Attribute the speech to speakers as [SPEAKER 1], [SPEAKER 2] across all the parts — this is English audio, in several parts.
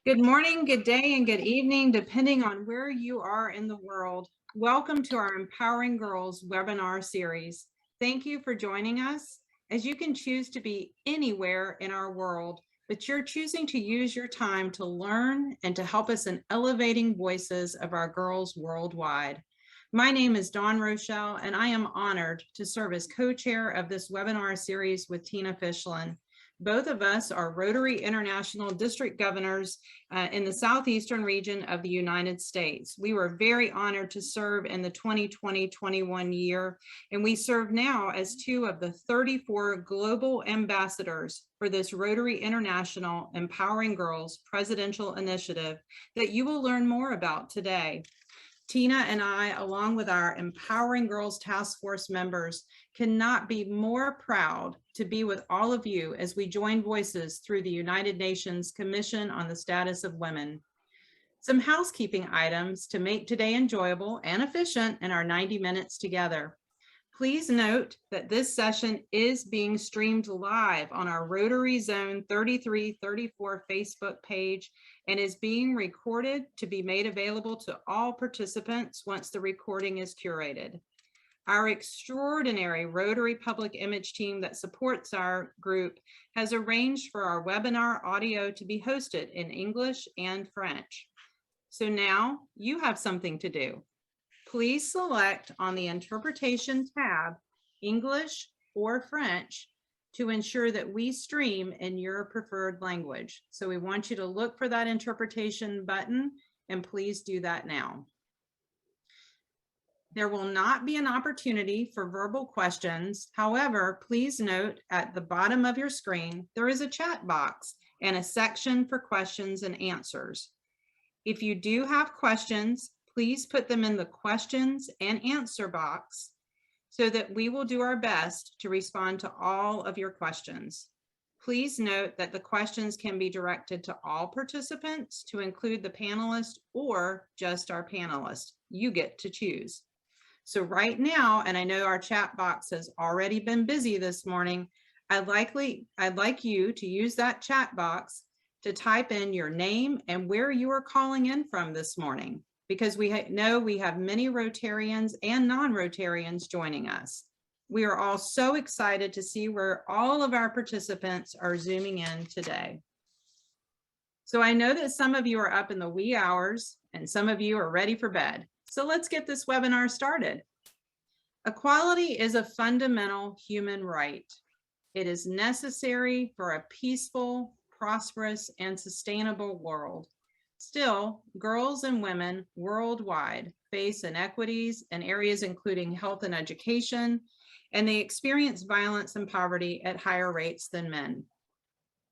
[SPEAKER 1] Good morning, good day, and good evening, depending on where you are in the world. Welcome to our Empowering Girls webinar series. Thank you for joining us, as you can choose to be anywhere in our world, but you're choosing to use your time to learn and to help us in elevating voices of our girls worldwide. My name is Dawn Rochelle, and I am honored to serve as co-chair of this webinar series with Tina Fischlin. Both of us are Rotary International District Governors in the southeastern region of the United States. We were very honored to serve in the 2020-21 year, and we serve now as two of the 34 global ambassadors for this Rotary International Empowering Girls presidential initiative that you will learn more about today. Tina and I, along with our Empowering Girls Task Force members, cannot be more proud to be with all of you as we join voices through the United Nations Commission on the Status of Women. Some housekeeping items to make today enjoyable and efficient in our 90 minutes together. Please note that this session is being streamed live on our Rotary Zone 3334 Facebook page and is being recorded to be made available to all participants once the recording is curated. Our extraordinary Rotary Public Image team that supports our group has arranged for our webinar audio to be hosted in English and French. So now you have something to do. Please select on the Interpretation tab, English or French, to ensure that we stream in your preferred language. So we want you to look for that interpretation button, and please do that now. There will not be an opportunity for verbal questions. However, please note at the bottom of your screen, there is a chat box and a section for questions and answers. If you do have questions, please put them in the questions and answer box so that we will do our best to respond to all of your questions. Please note that the questions can be directed to all participants, to include the panelists or just our panelists. You get to choose. So right now, and I know our chat box has already been busy this morning, I'd like you to use that chat box to type in your name and where you are calling in from this morning, because we know we have many Rotarians and non-Rotarians joining us. We are all so excited to see where all of our participants are zooming in today. So I know that some of you are up in the wee hours and some of you are ready for bed. So let's get this webinar started. Equality is a fundamental human right. It is necessary for a peaceful, prosperous, and sustainable world. Still, girls and women worldwide face inequities in areas including health and education, and they experience violence and poverty at higher rates than men.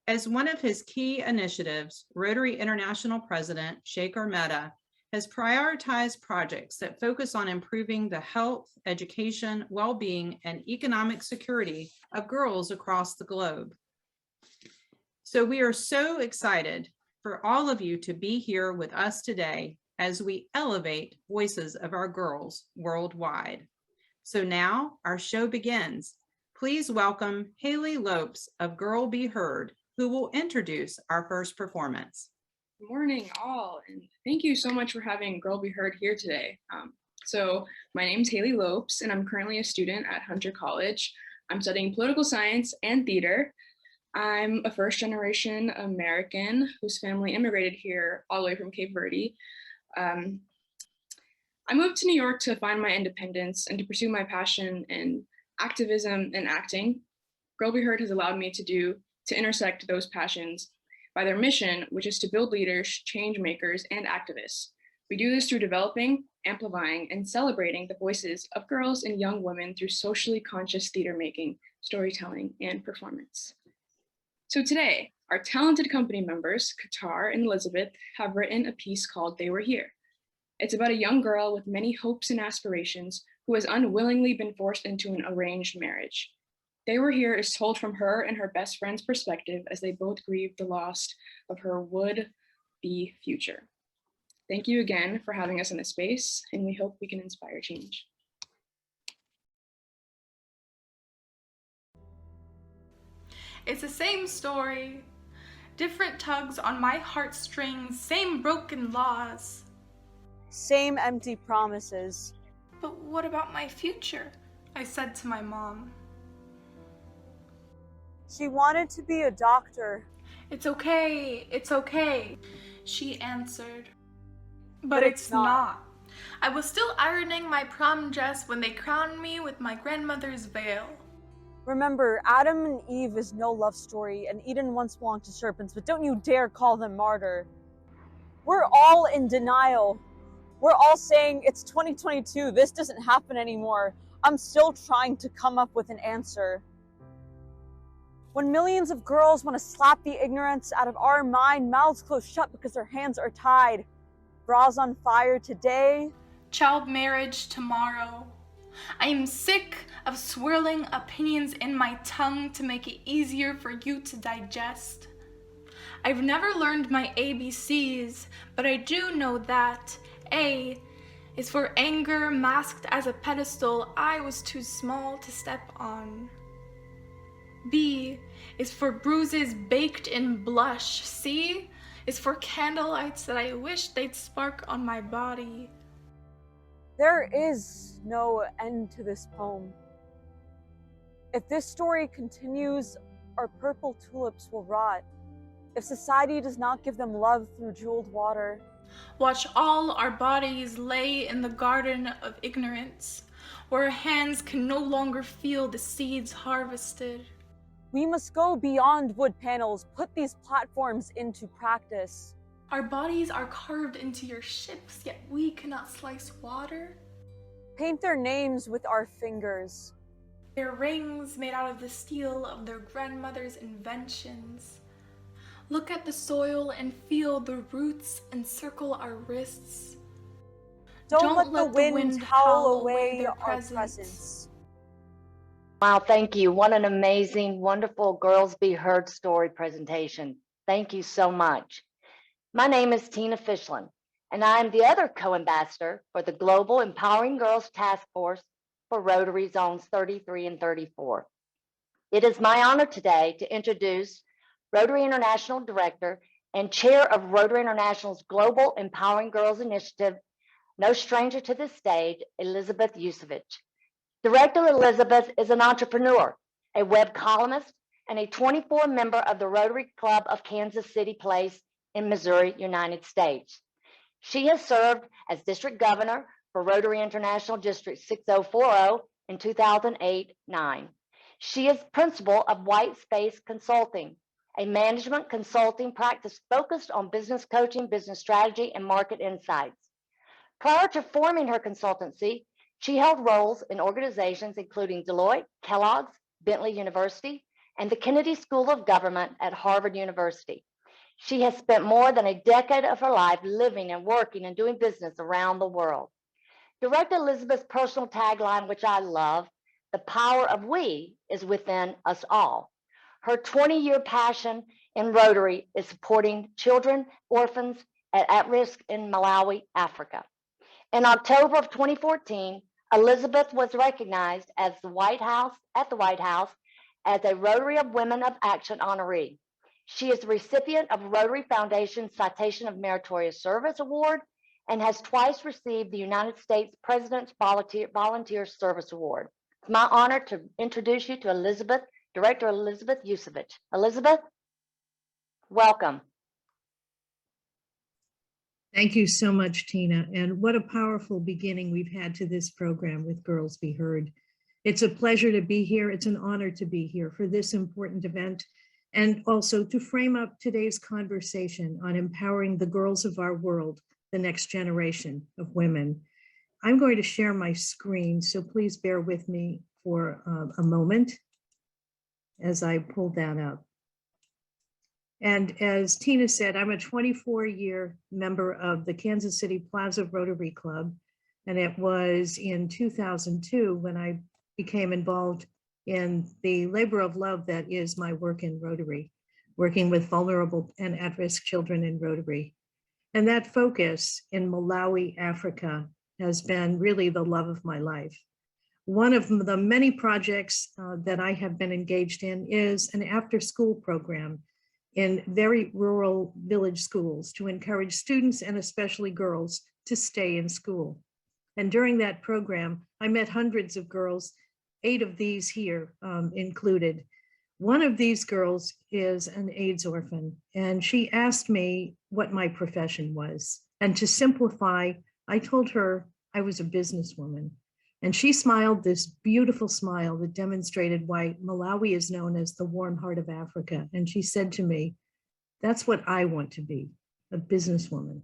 [SPEAKER 1] As one of his key initiatives, Rotary International President Shekhar Mehta has prioritized projects that focus on improving the health, education, well-being, and economic security of girls across the globe. So we are so excited for all of you to be here with us today as we elevate voices of our girls worldwide. So now our show begins. Please welcome Haley Lopes of Girl Be Heard, who will introduce our first performance.
[SPEAKER 2] Good morning, all, and thank you so much for having Girl Be Heard here today. So my name is Haley Lopes, and I'm currently a student at Hunter College. I'm studying political science and theater. I'm a first-generation American whose family immigrated here all the way from Cape Verde. I moved to New York to find my independence and to pursue my passion in activism and acting. Girl Be Heard has allowed me to intersect those passions by their mission, which is to build leaders, change makers, and activists. We do this through developing, amplifying, and celebrating the voices of girls and young women through socially conscious theater making, storytelling, and performance. So today, our talented company members, Qatar and Elizabeth, have written a piece called They Were Here. It's about a young girl with many hopes and aspirations who has unwillingly been forced into an arranged marriage. They Were Here is told from her and her best friend's perspective as they both grieve the loss of her would-be future. Thank you again for having us in this space, and we hope we can inspire change.
[SPEAKER 3] It's the same story Different tugs on my heartstrings, same broken laws.
[SPEAKER 4] Same empty promises.
[SPEAKER 3] But what about my future? I said to my mom.
[SPEAKER 4] She wanted to be a doctor.
[SPEAKER 3] It's okay, she answered. But it's not. I was still ironing my prom dress when they crowned me with my grandmother's veil.
[SPEAKER 4] Remember, Adam and Eve is no love story, and Eden once belonged to serpents, but don't you dare call them martyr. We're all in denial. We're all saying, it's 2022, this doesn't happen anymore. I'm still trying to come up with an answer. When millions of girls want to slap the ignorance out of our mind, mouths closed shut because their hands are tied. Bras on fire today.
[SPEAKER 3] Child marriage tomorrow. I am sick of swirling opinions in my tongue to make it easier for you to digest. I've never learned my ABCs, but I do know that A is for anger masked as a pedestal I was too small to step on. B is for bruises baked in blush. C is for candlelights that I wish they'd spark on my body.
[SPEAKER 4] There is no end to this poem. If this story continues, our purple tulips will rot. If society does not give them love through jeweled water.
[SPEAKER 3] Watch all our bodies lay in the garden of ignorance, where our hands can no longer feel the seeds harvested.
[SPEAKER 4] We must go beyond wood panels, put these platforms into practice.
[SPEAKER 3] Our bodies are carved into your ships, yet we cannot slice water.
[SPEAKER 4] Paint their names with our fingers.
[SPEAKER 3] Their rings made out of the steel of their grandmother's inventions. Look at the soil and feel the roots encircle our wrists.
[SPEAKER 4] Don't let the wind howl away our presence.
[SPEAKER 5] Wow, thank you. What an amazing, wonderful Girls Be Heard story presentation. Thank you so much. My name is Tina Fischlin, and I am the other co-ambassador for the Global Empowering Girls Task Force for Rotary Zones 33 and 34. It is my honor today to introduce Rotary International Director and Chair of Rotary International's Global Empowering Girls Initiative, no stranger to this stage, Elizabeth Usovicz. Director Elizabeth is an entrepreneur, a web columnist, and a 24 member of the Rotary Club of Kansas City Place in Missouri, United States. She has served as district governor for Rotary International District 6040 in 2008-9. She is principal of White Space Consulting, a management consulting practice focused on business coaching, business strategy, and market insights. Prior to forming her consultancy, she held roles in organizations including Deloitte, Kellogg's, Bentley University, and the Kennedy School of Government at Harvard University. She has spent more than a decade of her life living and working and doing business around the world. Director Elizabeth's personal tagline, which I love, "The power of we is within us all." Her 20-year passion in Rotary is supporting children, orphans at risk in Malawi, Africa. In October of 2014, Elizabeth was recognized at the White House as a Rotary of Women of Action honoree. She is the recipient of Rotary Foundation's Citation of Meritorious Service Award and has twice received the United States President's Volunteer Service Award. It's my honor to introduce you to Elizabeth, Director Elizabeth Usovicz. Elizabeth, welcome.
[SPEAKER 6] Thank you so much, Tina. And what a powerful beginning we've had to this program with Girls Be Heard. It's a pleasure to be here. It's an honor to be here for this important event, and also to frame up today's conversation on empowering the girls of our world, the next generation of women. I'm going to share my screen, so please bear with me for a moment as I pull that up. And as Tina said, I'm a 24-year member of the Kansas City Plaza Rotary Club, and it was in 2002 when I became involved in the labor of love that is my work in Rotary, working with vulnerable and at-risk children in Rotary. And that focus in Malawi, Africa, has been really the love of my life. One of the many projects that I have been engaged in is an after-school program in very rural village schools to encourage students and especially girls to stay in school. And during that program, I met hundreds of girls, 8 of these here included. One of these girls is an AIDS orphan, and she asked me what my profession was. And to simplify, I told her I was a businesswoman. And she smiled this beautiful smile that demonstrated why Malawi is known as the warm heart of Africa. And she said to me, that's what I want to be, a businesswoman.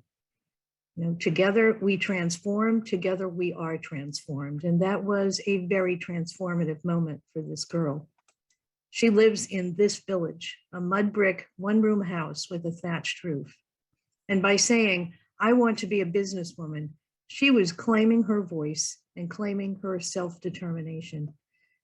[SPEAKER 6] You know, together we transform, together we are transformed. And that was a very transformative moment for this girl. She lives in this village, a mud brick, one-room house with a thatched roof. And by saying, I want to be a businesswoman, she was claiming her voice and claiming her self-determination.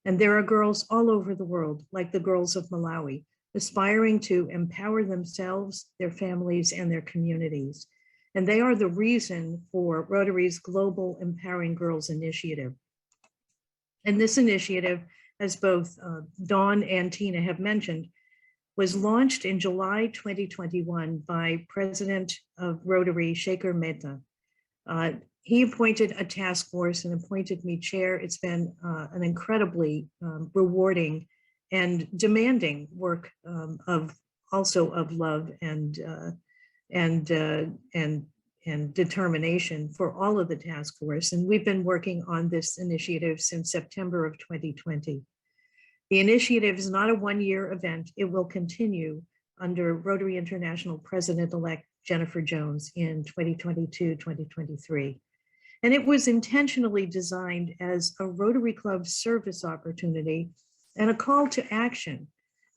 [SPEAKER 6] And there are girls all over the world, like the girls of Malawi, aspiring to empower themselves, their families, and their communities. And they are the reason for Rotary's Global Empowering Girls Initiative. And this initiative, as both Dawn and Tina have mentioned, was launched in July 2021 by President of Rotary, Shekhar Mehta. He appointed a task force and appointed me chair. It's been an incredibly rewarding and demanding work of love and determination for all of the task force. And we've been working on this initiative since September of 2020. The initiative is not a one-year event. It will continue under Rotary International President-elect Jennifer Jones in 2022-2023. And it was intentionally designed as a Rotary Club service opportunity and a call to action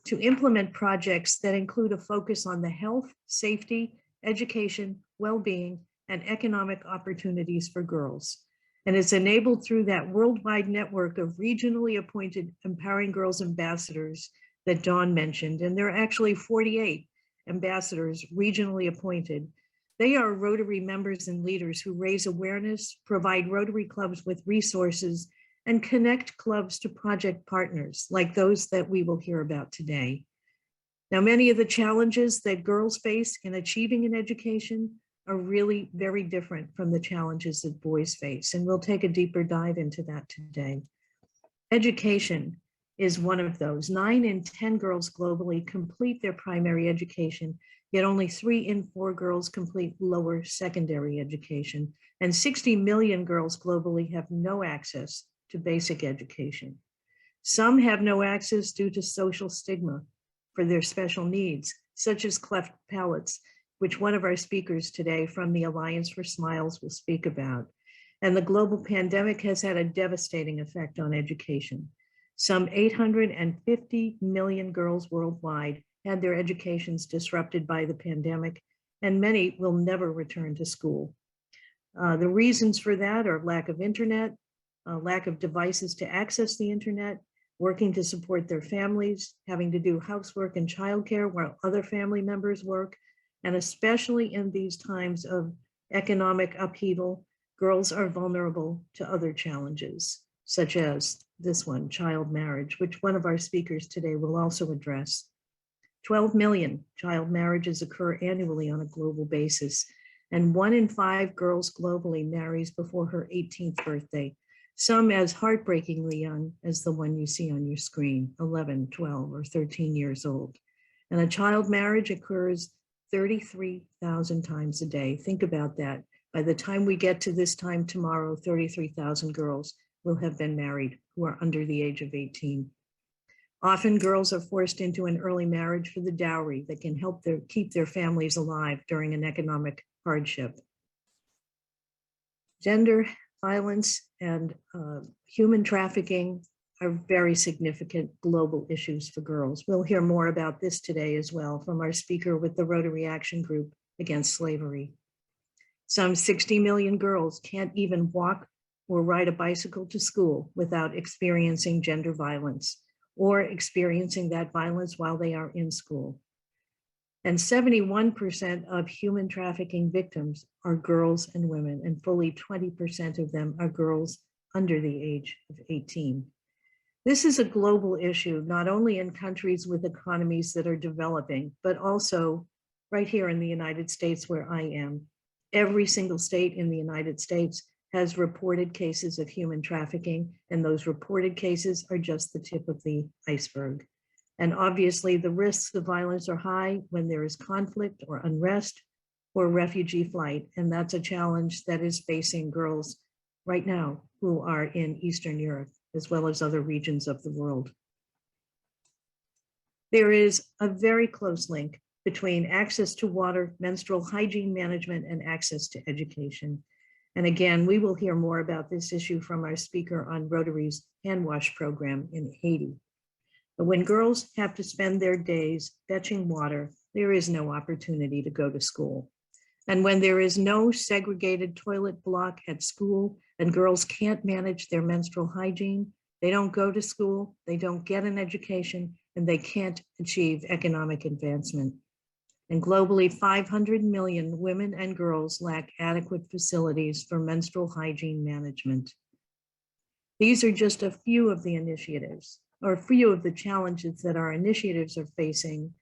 [SPEAKER 6] to implement projects that include a focus on the health, safety, education, well-being, and economic opportunities for girls. And it's enabled through that worldwide network of regionally appointed Empowering Girls ambassadors that Dawn mentioned. And there are actually 48 ambassadors regionally appointed. They are Rotary members and leaders who raise awareness, provide Rotary clubs with resources, and connect clubs to project partners like those that we will hear about today. Now, many of the challenges that girls face in achieving an education are really very different from the challenges that boys face, and we'll take a deeper dive into that today. Education is one of those. 9 in 10 girls globally complete their primary education, yet only 3 in 4 girls complete lower secondary education, and 60 million girls globally have no access to basic education. Some have no access due to social stigma for their special needs, such as cleft palates, which one of our speakers today from the Alliance for Smiles will speak about. And the global pandemic has had a devastating effect on education. Some 850 million girls worldwide had their educations disrupted by the pandemic, and many will never return to school. The reasons for that are lack of internet, lack of devices to access the internet, working to support their families, having to do housework and childcare while other family members work, and especially in these times of economic upheaval, girls are vulnerable to other challenges, such as this one, child marriage, which one of our speakers today will also address. 12 million child marriages occur annually on a global basis, and 1 in 5 girls globally marries before her 18th birthday, some as heartbreakingly young as the one you see on your screen, 11, 12, or 13 years old. And a child marriage occurs 33,000 times a day. Think about that. By the time we get to this time tomorrow, 33,000 girls will have been married who are under the age of 18. Often girls are forced into an early marriage for the dowry that can help keep their families alive during an economic hardship. Gender violence and human trafficking are very significant global issues for girls. We'll hear more about this today as well from our speaker with the Rotary Action Group Against Slavery. Some 60 million girls can't even walk or ride a bicycle to school without experiencing gender violence or experiencing that violence while they are in school. And 71% of human trafficking victims are girls and women, and fully 20% of them are girls under the age of 18. This is a global issue, not only in countries with economies that are developing, but also right here in the United States where I am. Every single state in the United States has reported cases of human trafficking, and those reported cases are just the tip of the iceberg. And obviously the risks of violence are high when there is conflict or unrest or refugee flight. And that's a challenge that is facing girls right now who are in Eastern Europe, as well as other regions of the world. There is a very close link between access to water, menstrual hygiene management, and access to education. And again, we will hear more about this issue from our speaker on Rotary's HANWASH program in Haiti. But when girls have to spend their days fetching water, there is no opportunity to go to school. And when there is no segregated toilet block at school and girls can't manage their menstrual hygiene, they don't go to school, they don't get an education, and they can't achieve economic advancement. And globally, 500 million women and girls lack adequate facilities for menstrual hygiene management. These are just a few of the initiatives, or a few of the challenges that our initiatives are facing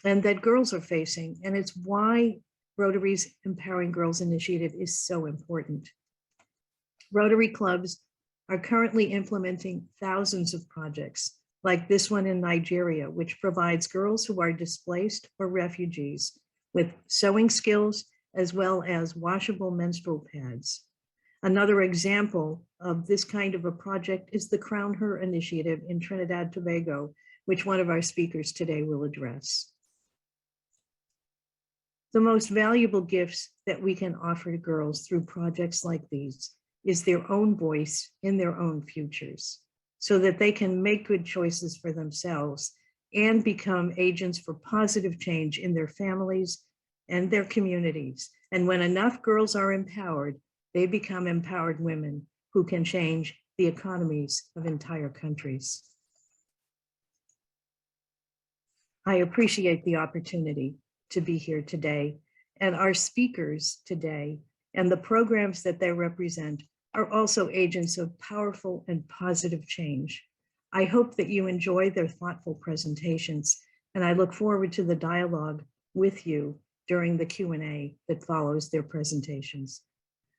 [SPEAKER 6] and that girls are facing. And it's why Rotary's Empowering Girls initiative is so important. Rotary clubs are currently implementing thousands of projects, like this one in Nigeria, which provides girls who are displaced or refugees with sewing skills as well as washable menstrual pads. Another example of this kind of a project is the Crown Her initiative in Trinidad and Tobago, which one of our speakers today will address. The most valuable gifts that we can offer to girls through projects like these is their own voice in their own futures, so that they can make good choices for themselves and become agents for positive change in their families and their communities. And when enough girls are empowered, they become empowered women who can change the economies of entire countries. I appreciate the opportunity to be here today, and our speakers today and the programs that they represent are also agents of powerful and positive change. I hope that you enjoy their thoughtful presentations, and I look forward to the dialogue with you during the Q&A that follows their presentations.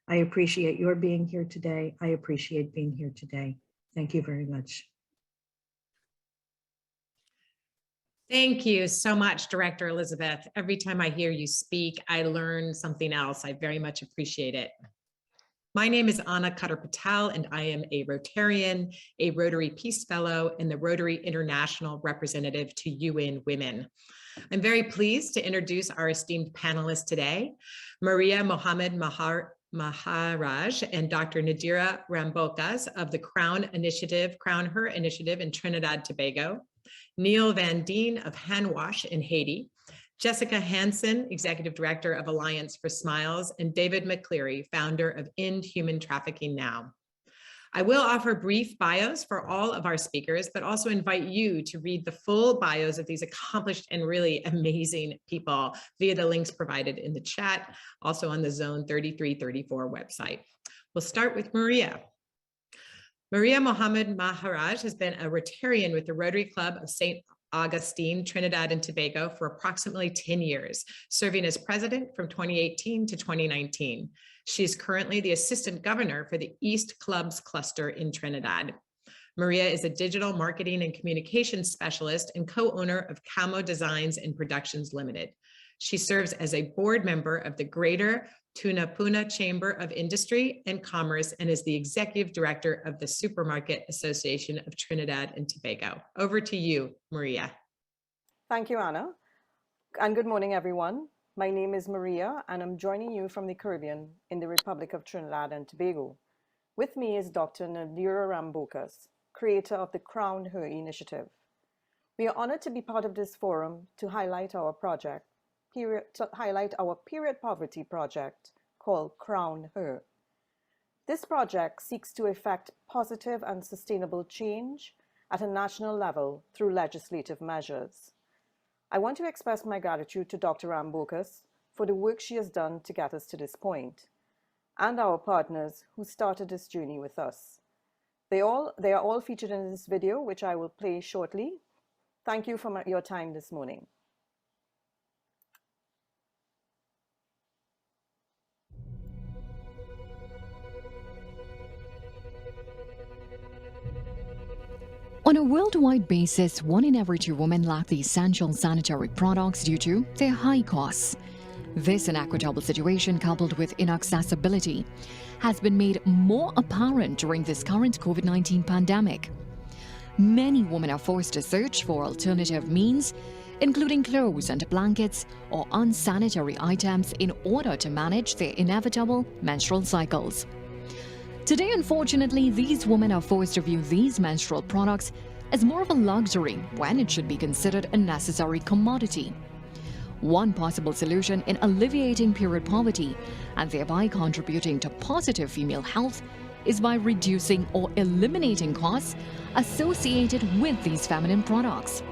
[SPEAKER 6] I appreciate your being here today. I appreciate being here today. Thank you very much.
[SPEAKER 7] Thank you so much, Director Elizabeth. Every time I hear you speak, I learn something else. I very much appreciate it. My name is Anna Cutter-Patel, and I am a Rotarian, a Rotary Peace Fellow, and the Rotary International Representative to UN Women. I'm very pleased to introduce our esteemed panelists today, Maria Mohammed-Maharaj and Dr. Nadira Rambocas of the Crown Her Initiative in Trinidad and Tobago, Neil Van Dine of HANWASH in Haiti, Jessica Hansen, Executive Director of Alliance for Smiles, and David McCleary, founder of End Human Trafficking Now. I will offer brief bios for all of our speakers, but also invite you to read the full bios of these accomplished and really amazing people via the links provided in the chat, also on the Zone 3334 website. We'll start with Maria. Maria Mohammed-Maharaj has been a Rotarian with the Rotary Club of St. Augustine, Trinidad and Tobago for approximately 10 years, serving as president from 2018 to 2019. She is currently the assistant governor for the East Clubs cluster in Trinidad. Maria is a digital marketing and communications specialist and co-owner of Camo Designs and Productions Limited. She serves as a board member of the Greater Tunapuna Chamber of Industry and Commerce and is the executive director of the Supermarket Association of Trinidad and Tobago. Over to you, Maria.
[SPEAKER 8] Thank you, Anna. And good morning, everyone. My name is Maria, and I'm joining you from the Caribbean in the Republic of Trinidad and Tobago. With me is Dr. Nadira Rambocas, creator of the Crown Her initiative. We are honored to be part of this forum to highlight our period poverty project called Crown Her. This project seeks to effect positive and sustainable change at a national level through legislative measures. I want to express my gratitude to Dr. Rambocas for the work she has done to get us to this point, and our partners who started this journey with us. They are all featured in this video, which I will play shortly. Thank you for your time this morning.
[SPEAKER 9] On a worldwide basis, 1 in every 2 women lack the essential sanitary products due to their high costs. This inequitable situation, coupled with inaccessibility, has been made more apparent during this current COVID-19 pandemic. Many women are forced to search for alternative means, including clothes and blankets or unsanitary items, in order to manage their inevitable menstrual cycles. Today, unfortunately, these women are forced to view these menstrual products as more of a luxury when it should be considered a necessary commodity. One possible solution in alleviating period poverty and thereby contributing to positive female health is by reducing or eliminating costs associated with these feminine products.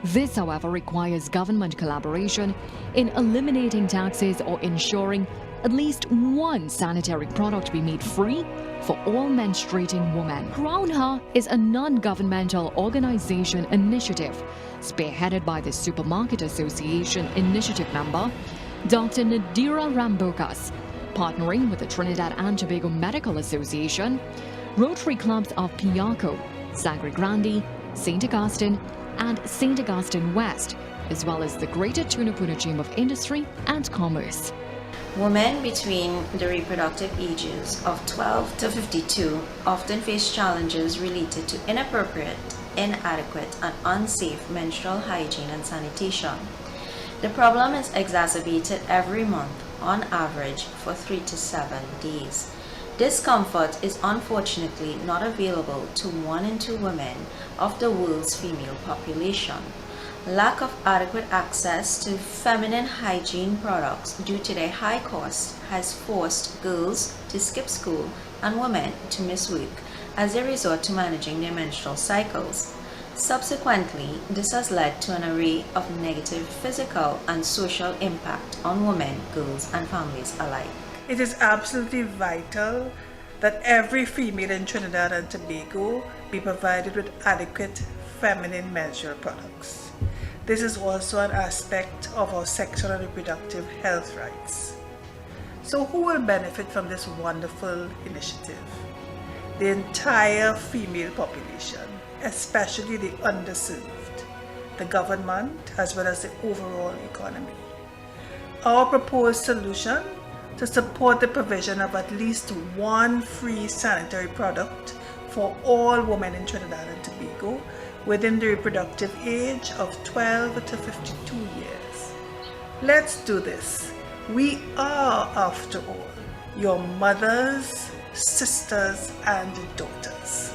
[SPEAKER 9] This, however, requires government collaboration in eliminating taxes or ensuring at least one sanitary product be made free for all menstruating women. Crown Her is a non-governmental organization initiative spearheaded by the Supermarket Association Initiative member, Dr. Nadira Rambocas, partnering with the Trinidad and Tobago Medical Association, Rotary clubs of Piarco, Sangre Grande, St. Augustine, and St. Augustine West, as well as the Greater Tunapuna Chamber of Industry and Commerce.
[SPEAKER 10] Women between the reproductive ages of 12 to 52 often face challenges related to inappropriate, inadequate, and unsafe menstrual hygiene and sanitation. The problem is exacerbated every month, on average, for 3 to 7 days. Discomfort is unfortunately not available to 1 in 2 women of the world's female population. Lack of adequate access to feminine hygiene products due to their high cost has forced girls to skip school and women to miss work as they resort to managing their menstrual cycles. Subsequently, this has led to an array of negative physical and social impact on women, girls, and families alike.
[SPEAKER 11] It is absolutely vital that every female in Trinidad and Tobago be provided with adequate feminine menstrual products. This is also an aspect of our sexual and reproductive health rights. So who will benefit from this wonderful initiative? The entire female population, especially the underserved, the government, as well as the overall economy. Our proposed solution to support the provision of at least 1 free sanitary product for all women in Trinidad and Tobago within the reproductive age of 12 to 52 years. Let's do this. We are, after all, your mothers, sisters, and daughters.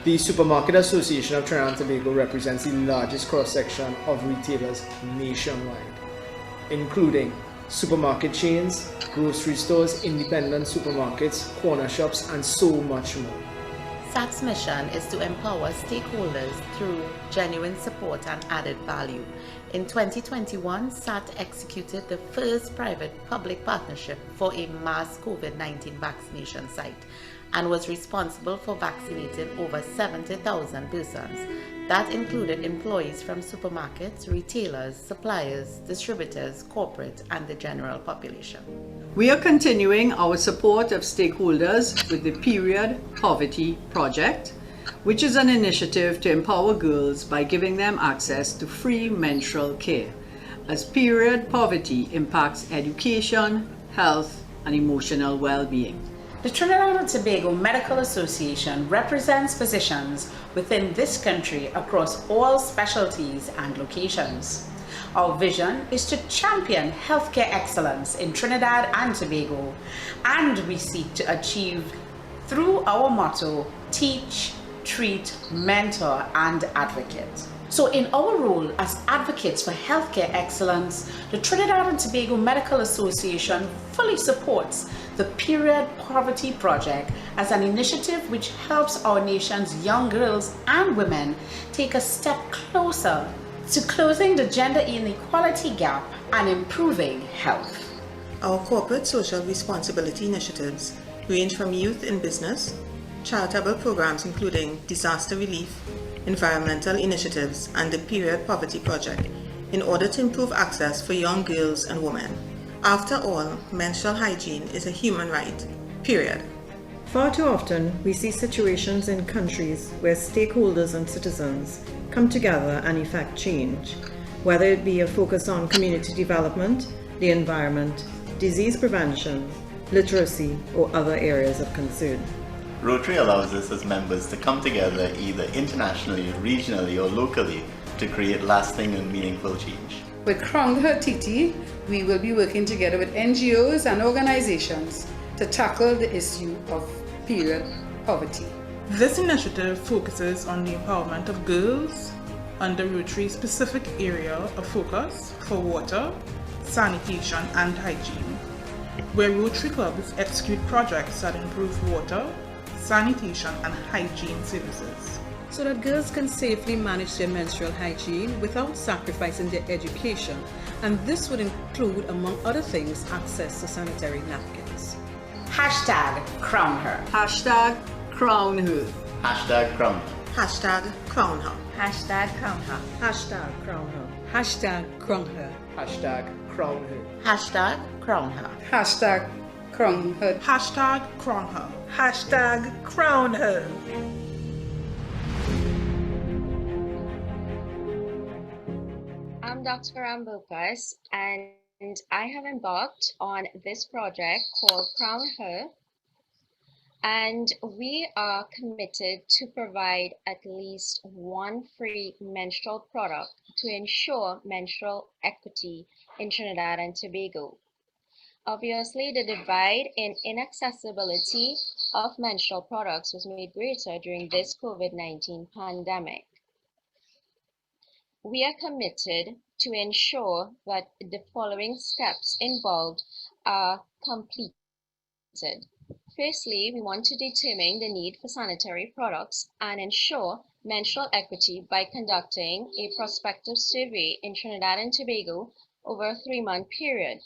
[SPEAKER 12] The Supermarket Association of Trinidad and Tobago represents the largest cross-section of retailers nationwide, including supermarket chains, grocery stores, independent supermarkets, corner shops, and so much more.
[SPEAKER 13] SAT's mission is to empower stakeholders through genuine support and added value. In 2021, SAT executed the first private-public partnership for a mass COVID-19 vaccination site and was responsible for vaccinating over 70,000 persons. That included employees from supermarkets, retailers, suppliers, distributors, corporate, and the general population.
[SPEAKER 14] We are continuing our support of stakeholders with the Period Poverty Project, which is an initiative to empower girls by giving them access to free menstrual care, as period poverty impacts education, health, and emotional well-being.
[SPEAKER 15] The Trinidad and Tobago Medical Association represents physicians within this country across all specialties and locations. Our vision is to champion healthcare excellence in Trinidad and Tobago, and we seek to achieve through our motto, teach, treat, mentor, and advocate. So in our role as advocates for healthcare excellence, the Trinidad and Tobago Medical Association fully supports the Period Poverty Project as an initiative which helps our nation's young girls and women take a step closer to closing the gender inequality gap and improving health.
[SPEAKER 16] Our corporate social responsibility initiatives range from youth in business, charitable programs including disaster relief, environmental initiatives, and the Period Poverty Project in order to improve access for young girls and women. After all, menstrual hygiene is a human right, period.
[SPEAKER 8] Far too often, we see situations in countries where stakeholders and citizens come together and effect change, whether it be a focus on community development, the environment, disease prevention, literacy, or other areas of concern.
[SPEAKER 17] Rotary allows us as members to come together either internationally, regionally, or locally to create lasting and meaningful change.
[SPEAKER 18] With Crown Her TT, we will be working together with NGOs and organizations to tackle the issue of period poverty.
[SPEAKER 11] This initiative focuses on the empowerment of girls under Rotary's specific area of focus for water, sanitation, and hygiene, where Rotary clubs execute projects that improve water, sanitation, and hygiene services,
[SPEAKER 19] so that girls can safely manage their menstrual hygiene without sacrificing their education, and this would include, among other things, access to sanitary napkins.
[SPEAKER 15] Hashtag Crown Her.
[SPEAKER 14] Hashtag Crown Her.
[SPEAKER 17] Hashtag Crown Her.
[SPEAKER 16] Hashtag Crown Her.
[SPEAKER 10] Hashtag Crown Her.
[SPEAKER 19] Hashtag Crown Her. Hashtag Crown Her.
[SPEAKER 12] Hashtag Crown Her.
[SPEAKER 13] Hashtag Crown Her.
[SPEAKER 18] Hashtag Crown Her.
[SPEAKER 11] Hashtag Crown Her. Hashtag Crown Her.
[SPEAKER 20] I'm Dr. Rambocas, and I have embarked on this project called Crown Her, and we are committed to provide at least one free menstrual product to ensure menstrual equity in Trinidad and Tobago. Obviously, the divide in inaccessibility of menstrual products was made greater during this COVID-19 pandemic. We are committed to ensure that the following steps involved are completed. Firstly, we want to determine the need for sanitary products and ensure menstrual equity by conducting a prospective survey in Trinidad and Tobago over a 3-month period.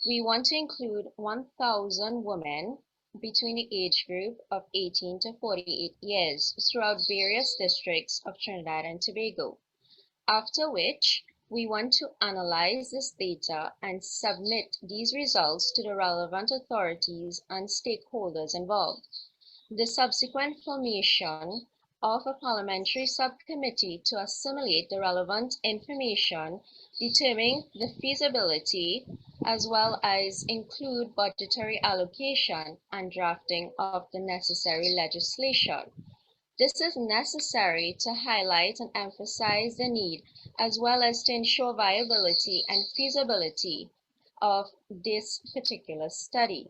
[SPEAKER 20] We want to include 1,000 women between the age group of 18 to 48 years throughout various districts of Trinidad and Tobago. After which, we want to analyze this data and submit these results to the relevant authorities and stakeholders involved. The subsequent formation of a parliamentary subcommittee to assimilate the relevant information, determine the feasibility, as well as include budgetary allocation and drafting of the necessary legislation. This is necessary to highlight and emphasize the need, as well as to ensure viability and feasibility of this particular study.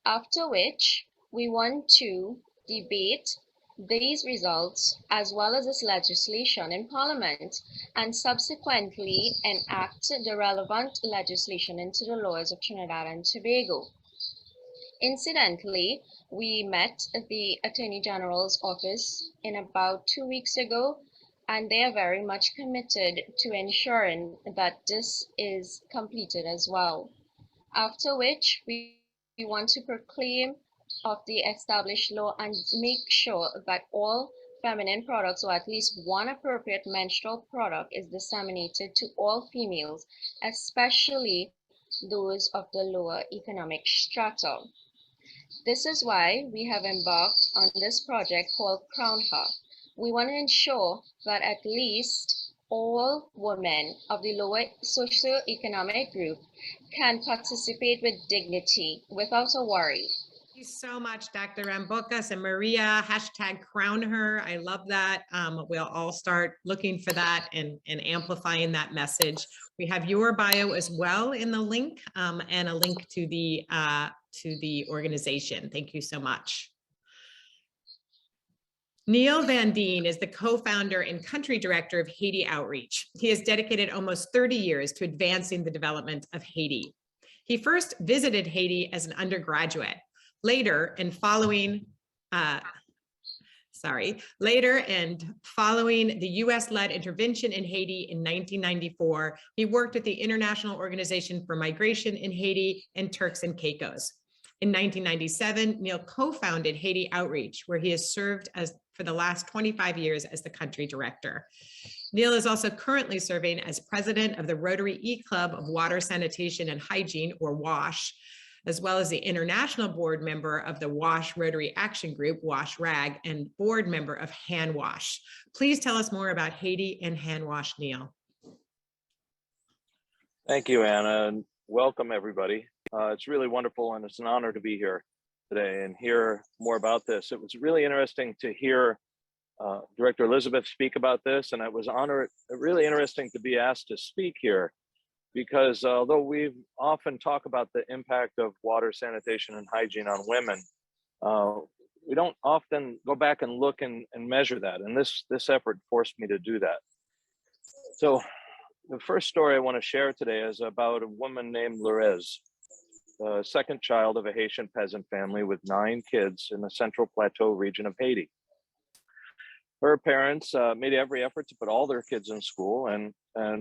[SPEAKER 20] After which, we want to debate these results as well as this legislation in Parliament and subsequently enact the relevant legislation into the laws of Trinidad and Tobago. Incidentally, we met at the Attorney General's office in about 2 weeks ago, and they are very much committed to ensuring that this is completed as well. After which, we want to proclaim of the established law and make sure that all feminine products, or at least one appropriate menstrual product, is disseminated to all females, especially those of the lower economic strata. This is why we have embarked on this project called Crown Her. We want to ensure that at least all women of the lower socioeconomic group can participate with dignity without a worry.
[SPEAKER 7] Thank you so much, Dr. Rambocas and Maria. Hashtag Crown Her. I love that. We'll all start looking for that and amplifying that message. We have your bio as well in the link and a link to the organization. Thank you so much. Neil Van Dine is the co-founder and country director of Haiti Outreach. He has dedicated almost 30 years to advancing the development of Haiti. He first visited Haiti as an undergraduate. Later, and following the US-led intervention in Haiti in 1994, he worked at the International Organization for Migration in Haiti and Turks and Caicos. In 1997, Neil co-founded Haiti Outreach, where he has served for the last 25 years as the country director. Neil is also currently serving as president of the Rotary E-Club of Water, Sanitation, and Hygiene, or WASH, as well as the international board member of the WASH Rotary Action Group, WASH-RAG, and board member of HANWASH. Please tell us more about Haiti and HANWASH, Neil.
[SPEAKER 21] Thank you, Anna, and welcome everybody. It's really wonderful and it's an honor to be here today and hear more about this. It was really interesting to hear Director Elizabeth speak about this, and it was really interesting to be asked to speak here, because although we often talk about the impact of water, sanitation, and hygiene on women, we don't often go back and look and measure that, and this effort forced me to do that. So the first story I want to share today is about a woman named Lorez, the second child of a Haitian peasant family with 9 kids in the Central Plateau region of Haiti. Her parents made every effort to put all their kids in school, and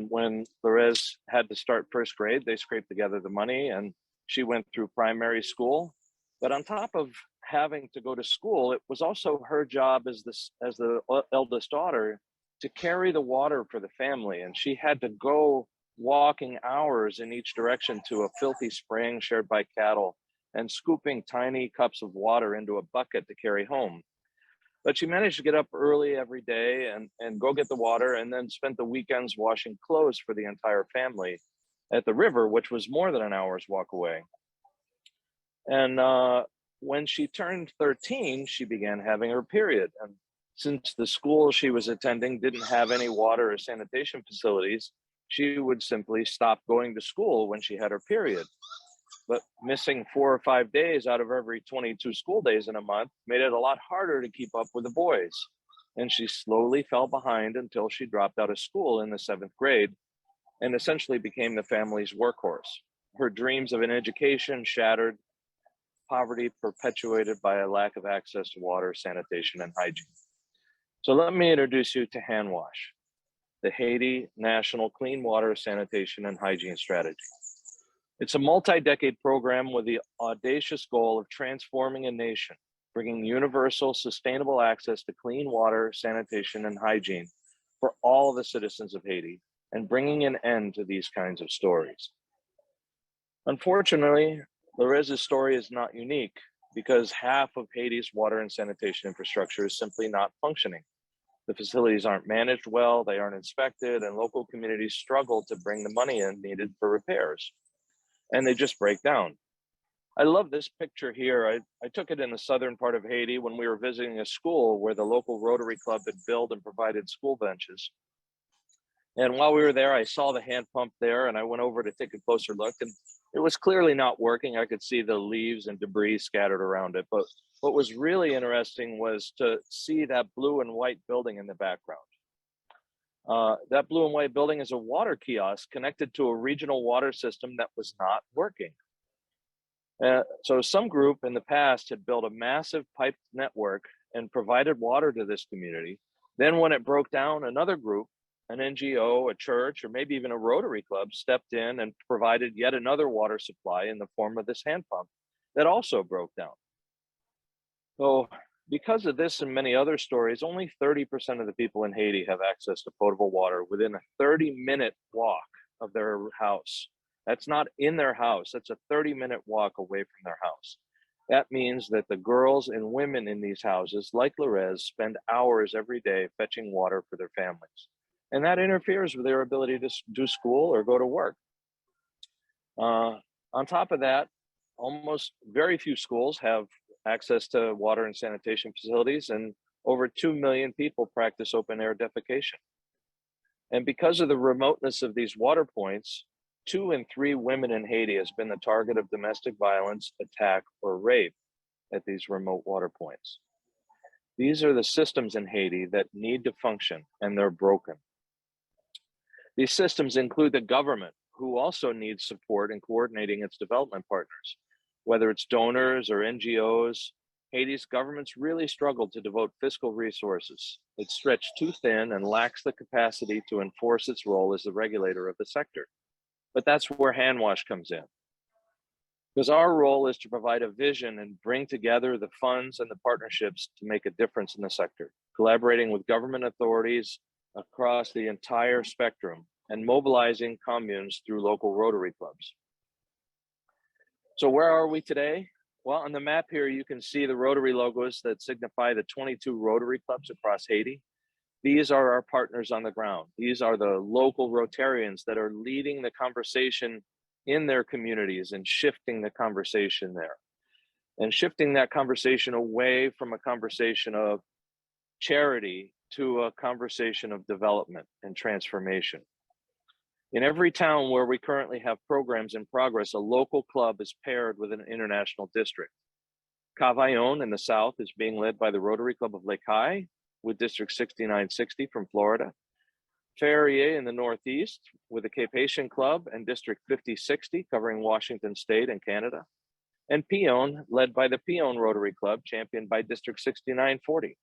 [SPEAKER 21] when Lorez had to start first grade, they scraped together the money and she went through primary school. But on top of having to go to school, it was also her job as the eldest daughter to carry the water for the family, and she had to go walking hours in each direction to a filthy spring shared by cattle and scooping tiny cups of water into a bucket to carry home. But she managed to get up early every day and go get the water, and then spent the weekends washing clothes for the entire family at the river, which was more than an hour's walk away. And when she turned 13, she began having her period. And since the school she was attending didn't have any water or sanitation facilities, she would simply stop going to school when she had her period. But missing 4 or 5 days out of every 22 school days in a month made it a lot harder to keep up with the boys. And she slowly fell behind until she dropped out of school in the 7th grade and essentially became the family's workhorse. Her dreams of an education shattered, poverty perpetuated by a lack of access to water, sanitation, and hygiene. So let me introduce you to HANWASH, the Haiti National Clean Water, Sanitation, and Hygiene Strategy. It's a multi-decade program with the audacious goal of transforming a nation, bringing universal, sustainable access to clean water, sanitation, and hygiene for all of the citizens of Haiti, and bringing an end to these kinds of stories. Unfortunately, Lorez's story is not unique, because half of Haiti's water and sanitation infrastructure is simply not functioning. The facilities aren't managed well, they aren't inspected, and local communities struggle to bring the money in needed for repairs. And they just break down. I love this picture here. I took it in the southern part of Haiti when we were visiting a school where the local Rotary Club had built and provided school benches. And while we were there, I saw the hand pump there, and I went over to take a closer look, and it was clearly not working. I could see the leaves and debris scattered around it. But what was really interesting was to see that blue and white building in the background. That blue and white building is a water kiosk connected to a regional water system that was not working. So some group in the past had built a massive piped network and provided water to this community. Then when it broke down, another group, an NGO, a church, or maybe even a Rotary Club stepped in and provided yet another water supply in the form of this hand pump that also broke down. So because of this and many other stories, only 30% of the people in Haiti have access to potable water within a 30-minute walk of their house. That's not in their house, that's a 30-minute walk away from their house. That means that the girls and women in these houses, like Lorez, spend hours every day fetching water for their families. And that interferes with their ability to do school or go to work. On top of that, almost very few schools have access to water and sanitation facilities, and over 2 million people practice open air defecation. And because of the remoteness of these water points, 2 in 3 women in Haiti has been the target of domestic violence, attack, or rape at these remote water points. These are the systems in Haiti that need to function, and they're broken. These systems include the government, who also needs support in coordinating its development partners. Whether it's donors or NGOs, Haiti's governments really struggle to devote fiscal resources. It's stretched too thin and lacks the capacity to enforce its role as the regulator of the sector. But that's where HANWASH comes in. Because our role is to provide a vision and bring together the funds and the partnerships to make a difference in the sector, collaborating with government authorities across the entire spectrum and mobilizing communes through local Rotary clubs. So where are we today? Well, on the map here, you can see the Rotary logos that signify the 22 Rotary clubs across Haiti. These are our partners on the ground. These are the local Rotarians that are leading the conversation in their communities and shifting the conversation there. And shifting that conversation away from a conversation of charity to a conversation of development and transformation. In every town where we currently have programs in progress, a local club is paired with an international district. Cavaillon in the south is being led by the Rotary Club of Les Cayes with District 6960 from Florida. Ferrier in the northeast with the Cape Haitian Club and District 5060 covering Washington State and Canada. And Pionne led by the Pionne Rotary Club championed by District 6940.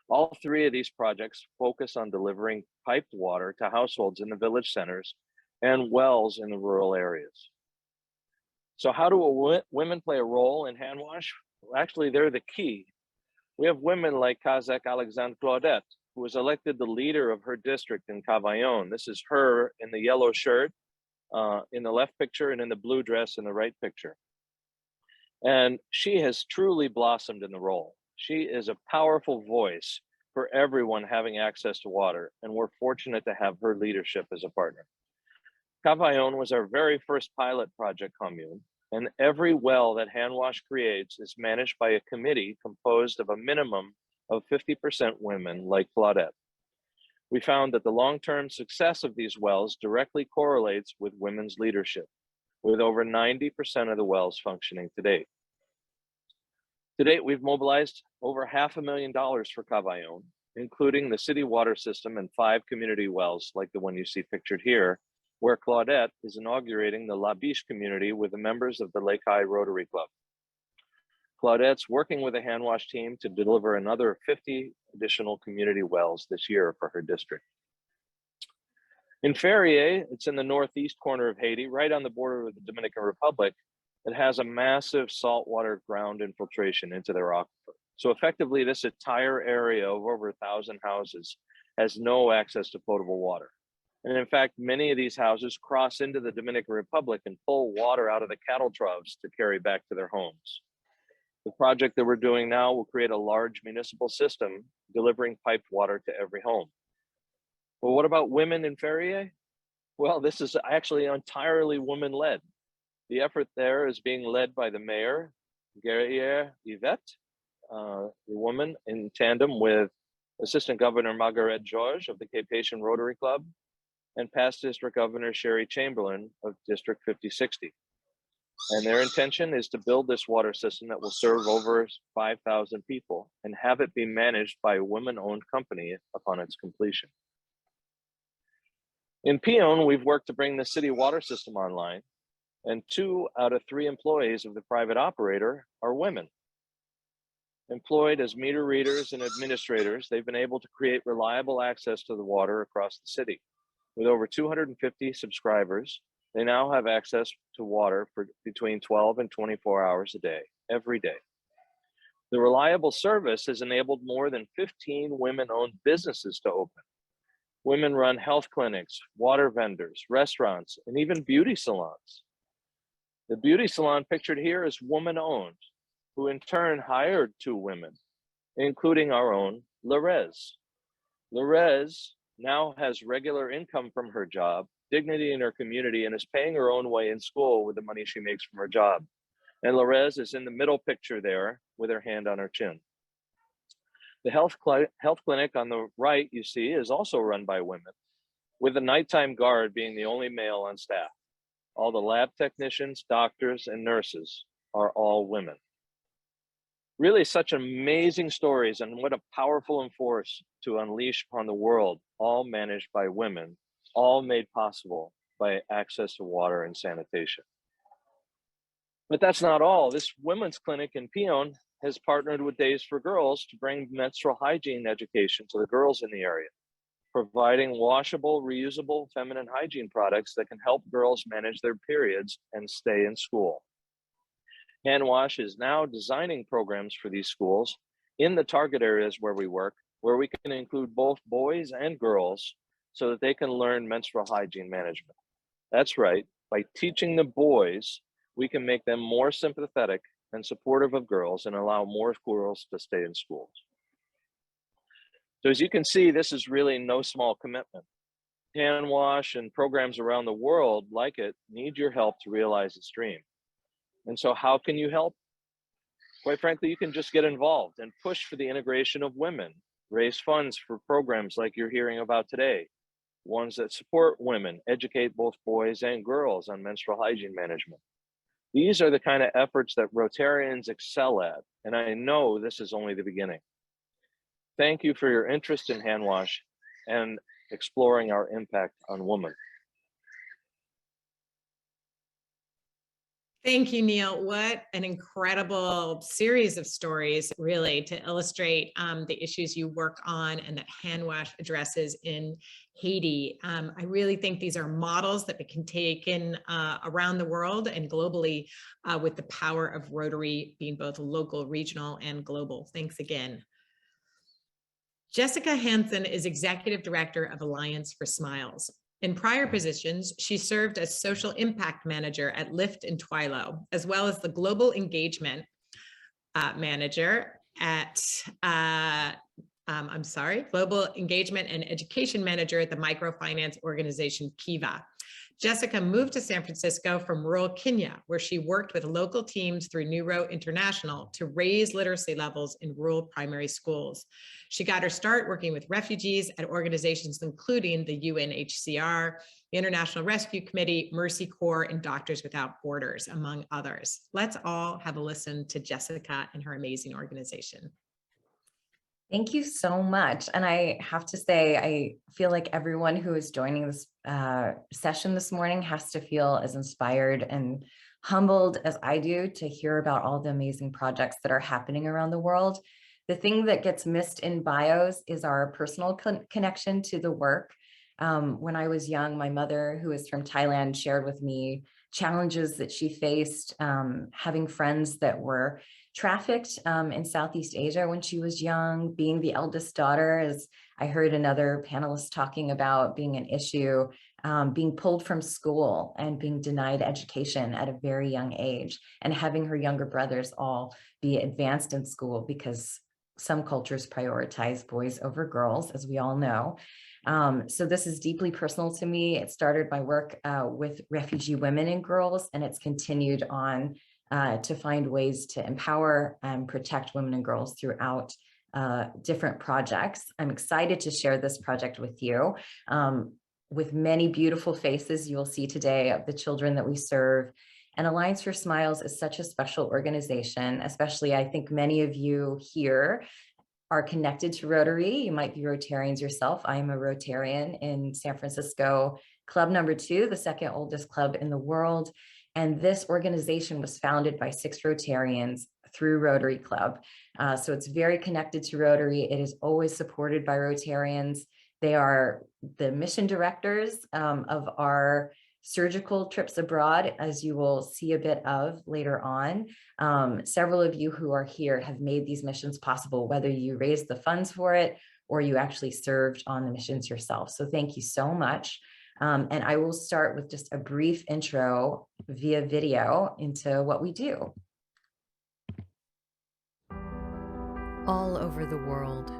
[SPEAKER 21] All three of these projects focus on delivering piped water to households in the village centers and wells in the rural areas. So how do women play a role in HANWASH? Well, actually, they're the key. We have women like Kazakh Alexandre Claudette, who was elected the leader of her district in Cavaillon. This is her in the yellow shirt in the left picture and in the blue dress in the right picture. And she has truly blossomed in the role. She is a powerful voice for everyone having access to water, and we're fortunate to have her leadership as a partner. Cavaillon was our very first pilot project commune, and every well that HANWASH creates is managed by a committee composed of a minimum of 50% women like Claudette. We found that the long-term success of these wells directly correlates with women's leadership, with over 90% of the wells functioning to date. To date, we've mobilized over $500,000 for Cavaillon, including the city water system and 5 community wells like the one you see pictured here, where Claudette is inaugurating the La Biche community with the members of the Les Cayes Rotary Club. Claudette's working with the HANWASH team to deliver another 50 additional community wells this year for her district. In Ferrier, it's in the northeast corner of Haiti, right on the border with the Dominican Republic. It has a massive saltwater ground infiltration into their aquifer. So effectively, this entire area of over 1,000 houses has no access to potable water. And in fact, many of these houses cross into the Dominican Republic and pull water out of the cattle troughs to carry back to their homes. The project that we're doing now will create a large municipal system delivering piped water to every home. Well, what about women in Ferrier? Well, this is actually entirely women-led. The effort there is being led by the mayor, Guerriere Yvette, the woman in tandem with Assistant Governor Margaret George of the Cape Haitian Rotary Club, and past District Governor Sherry Chamberlain of District 5060. And their intention is to build this water system that will serve over 5,000 people and have it be managed by a women-owned company upon its completion. In Pionne, we've worked to bring the city water system online, and 2 out of 3 employees of the private operator are women. Employed as meter readers and administrators, they've been able to create reliable access to the water across the city. With over 250 subscribers, they now have access to water for between 12 and 24 hours a day, every day. The reliable service has enabled more than 15 women-owned businesses to open. Women-run health clinics, water vendors, restaurants, and even beauty salons. The beauty salon pictured here is woman-owned, who in turn hired 2 women, including our own Lorez. Lorez now has regular income from her job, dignity in her community, and is paying her own way in school with the money she makes from her job. And Lorez is in the middle picture there with her hand on her chin. The health clinic on the right you see is also run by women, with the nighttime guard being the only male on staff. All the lab technicians, doctors, and nurses are all women. Really such amazing stories, and what a powerful force to unleash upon the world, all managed by women, all made possible by access to water and sanitation. But that's not all. This women's clinic in Pionne has partnered with Days for Girls to bring menstrual hygiene education to the girls in the area, providing washable, reusable feminine hygiene products that can help girls manage their periods and stay in school. HANWASH is now designing programs for these schools in the target areas where we work, where we can include both boys and girls so that they can learn menstrual hygiene management. That's right, by teaching the boys, we can make them more sympathetic and supportive of girls and allow more girls to stay in schools. So as you can see, this is really no small commitment. HANWASH and programs around the world like it need your help to realize its dream. And so how can you help? Quite frankly, you can just get involved and push for the integration of women, raise funds for programs like you're hearing about today, ones that support women, educate both boys and girls on menstrual hygiene management. These are the kind of efforts that Rotarians excel at, and I know this is only the beginning. Thank you for your interest in HANWASH and exploring our impact on women.
[SPEAKER 7] Thank you, Neil. What an incredible series of stories, really, to illustrate the issues you work on and that HANWASH addresses in Haiti. I really think these are models that we can take in around the world and globally with the power of Rotary being both local, regional, and global. Thanks again. Jessica Hansen is Executive Director of Alliance for Smiles. In prior positions, she served as Social Impact Manager at Lyft and Twilo, as well as the Global Engagement Manager at, Global Engagement and Education Manager at the microfinance organization Kiva. Jessica moved to San Francisco from rural Kenya, where she worked with local teams through Neuro International to raise literacy levels in rural primary schools. She got her start working with refugees at organizations including the UNHCR, the International Rescue Committee, Mercy Corps, and Doctors Without Borders, among others. Let's all have a listen to Jessica and her amazing organization.
[SPEAKER 1] Thank you so much. And I have to say, I feel like everyone who is joining this session this morning has to feel as inspired and humbled as I do to hear about all the amazing projects that are happening around the world. The thing that gets missed in bios is our personal connection to the work. When I was young, my mother, who is from Thailand, shared with me challenges that she faced having friends that were trafficked in Southeast Asia when she was young, being the eldest daughter, as I heard another panelist talking about being an issue, being pulled from school and being denied education at a very young age, and having her younger brothers all be advanced in school because some cultures prioritize boys over girls, as we all know. So this is deeply personal to me. It started my work with refugee women and girls, and it's continued on to find ways to empower and protect women and girls throughout different projects. I'm excited to share this project with you. With many beautiful faces you will see today of the children that we serve. And Alliance for Smiles is such a special organization, especially I think many of you here are connected to Rotary. You might be Rotarians yourself. I am a Rotarian in San Francisco, Club number 2, the second oldest club in the world. And this organization was founded by 6 Rotarians through Rotary Club. So it's very connected to Rotary. It is always supported by Rotarians. They are the mission directors of our surgical trips abroad, as you will see a bit of later on. Several of you who are here have made these missions possible, whether you raised the funds for it or you actually served on the missions yourself. So thank you so much. And I will start with just a brief intro via video into what we do.
[SPEAKER 22] All over the world,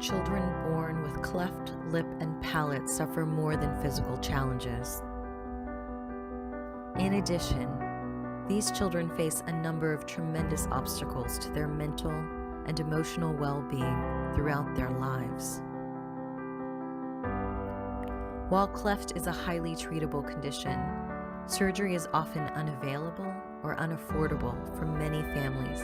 [SPEAKER 22] children born with cleft lip and palate suffer more than physical challenges. In addition, these children face a number of tremendous obstacles to their mental and emotional well-being throughout their lives. While cleft is a highly treatable condition, surgery is often unavailable or unaffordable for many families.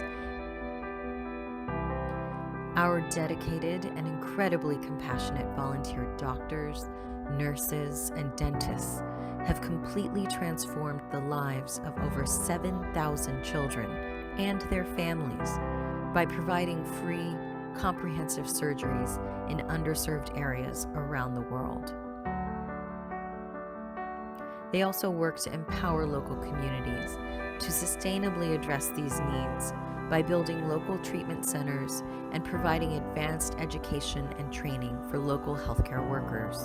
[SPEAKER 22] Our dedicated and incredibly compassionate volunteer doctors, nurses, and dentists have completely transformed the lives of over 7,000 children and their families by providing free, comprehensive surgeries in underserved areas around the world. They also work to empower local communities to sustainably address these needs by building local treatment centers and providing advanced education and training for local healthcare workers.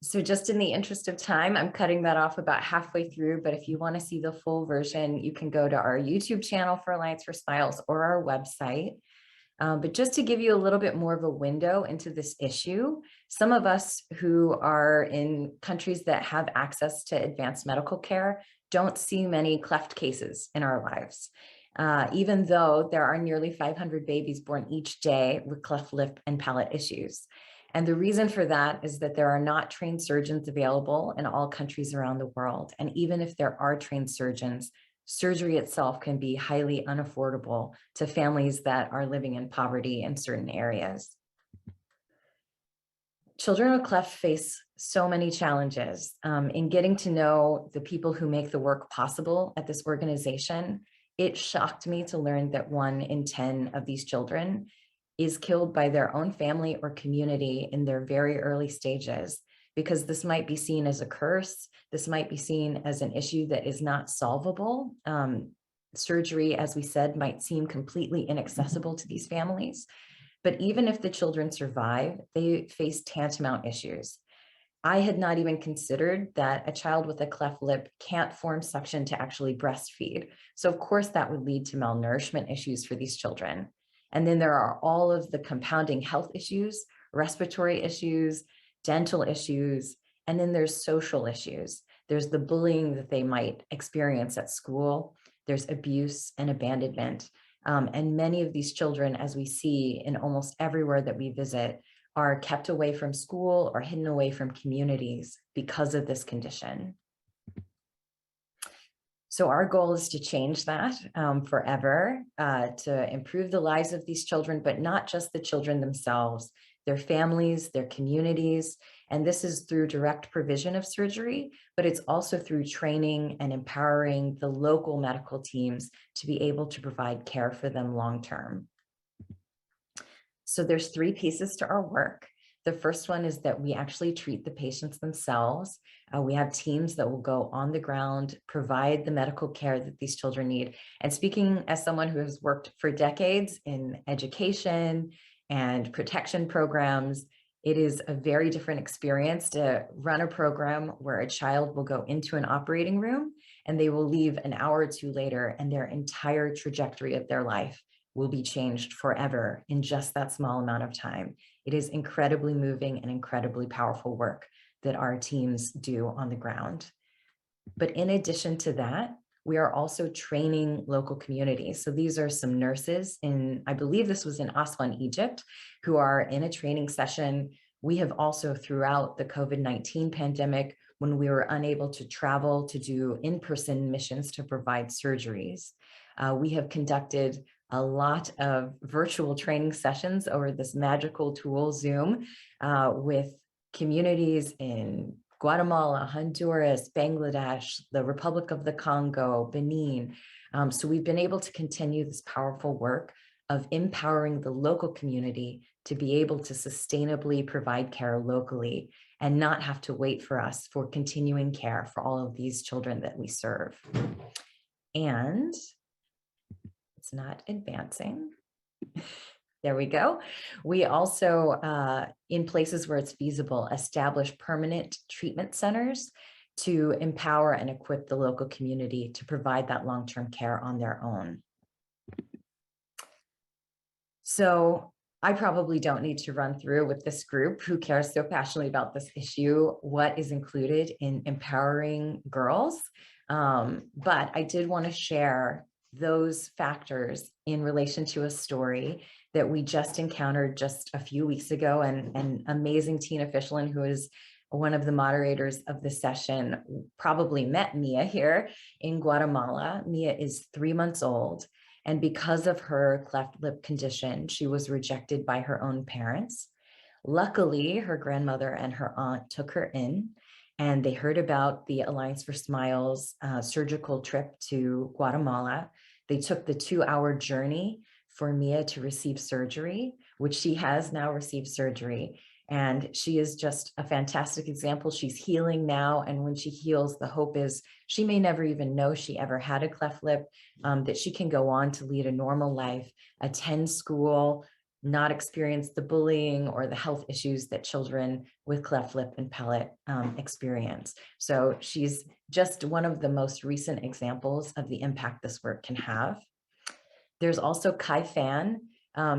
[SPEAKER 1] So just in the interest of time, I'm cutting that off about halfway through, but if you want to see the full version, you can go to our YouTube channel for Alliance for Smiles or our website. But just to give you a little bit more of a window into this issue, some of us who are in countries that have access to advanced medical care don't see many cleft cases in our lives, even though there are nearly 500 babies born each day with cleft lip and palate issues. And the reason for that is that there are not trained surgeons available in all countries around the world. And even if there are trained surgeons, surgery itself can be highly unaffordable to families that are living in poverty in certain areas. Children with cleft face so many challenges. In getting to know the people who make the work possible at this organization, it shocked me to learn that 1 in 10 of these children is killed by their own family or community in their very early stages, because this might be seen as a curse. This might be seen as an issue that is not solvable. Surgery, as we said, might seem completely inaccessible to these families. But even if the children survive, they face tantamount issues. I had not even considered that a child with a cleft lip can't form suction to actually breastfeed. So of course that would lead to malnourishment issues for these children. And then there are all of the compounding health issues, respiratory issues, dental issues, and then there's social issues. There's the bullying that they might experience at school. There's abuse and abandonment. And many of these children, as we see in almost everywhere that we visit, are kept away from school or hidden away from communities because of this condition. So our goal is to change that forever, to improve the lives of these children, but not just the children themselves, their families, their communities. And this is through direct provision of surgery, but it's also through training and empowering the local medical teams to be able to provide care for them long-term. So there's 3 pieces to our work. The first one is that we actually treat the patients themselves. We have teams that will go on the ground, provide the medical care that these children need. And speaking as someone who has worked for decades in education and protection programs, it is a very different experience to run a program where a child will go into an operating room and they will leave an hour or 2 later, and their entire trajectory of their life will be changed forever in just that small amount of time. It is incredibly moving and incredibly powerful work that our teams do on the ground. But in addition to that, we are also training local communities. So these are some nurses in, I believe this was in Aswan, Egypt, who are in a training session. We have also, throughout the COVID-19 pandemic, when we were unable to travel to do in-person missions to provide surgeries, we have conducted a lot of virtual training sessions over this magical tool, Zoom, with communities in Guatemala, Honduras, Bangladesh, the Republic of the Congo, Benin. So we've been able to continue this powerful work of empowering the local community to be able to sustainably provide care locally and not have to wait for us for continuing care for all of these children that we serve. And it's not advancing. There we go. We also, in places where it's feasible, establish permanent treatment centers to empower and equip the local community to provide that long-term care on their own. So I probably don't need to run through with this group who cares so passionately about this issue what is included in empowering girls. But I did want to share those factors in relation to a story that we just encountered just a few weeks ago, and amazing Tina Fischlin, who is one of the moderators of the session, probably met Mia here in Guatemala. Mia is 3 months old, and because of her cleft lip condition, she was rejected by her own parents. Luckily, her grandmother and her aunt took her in, and they heard about the Alliance for Smiles surgical trip to Guatemala. They took the 2-hour journey for Mia to receive surgery, which she has now received surgery. And she is just a fantastic example. She's healing now. And when she heals, the hope is she may never even know she ever had a cleft lip, that she can go on to lead a normal life, attend school, not experience the bullying or the health issues that children with cleft lip and palate experience. So she's just one of the most recent examples of the impact this work can have. There's also Kai Fan.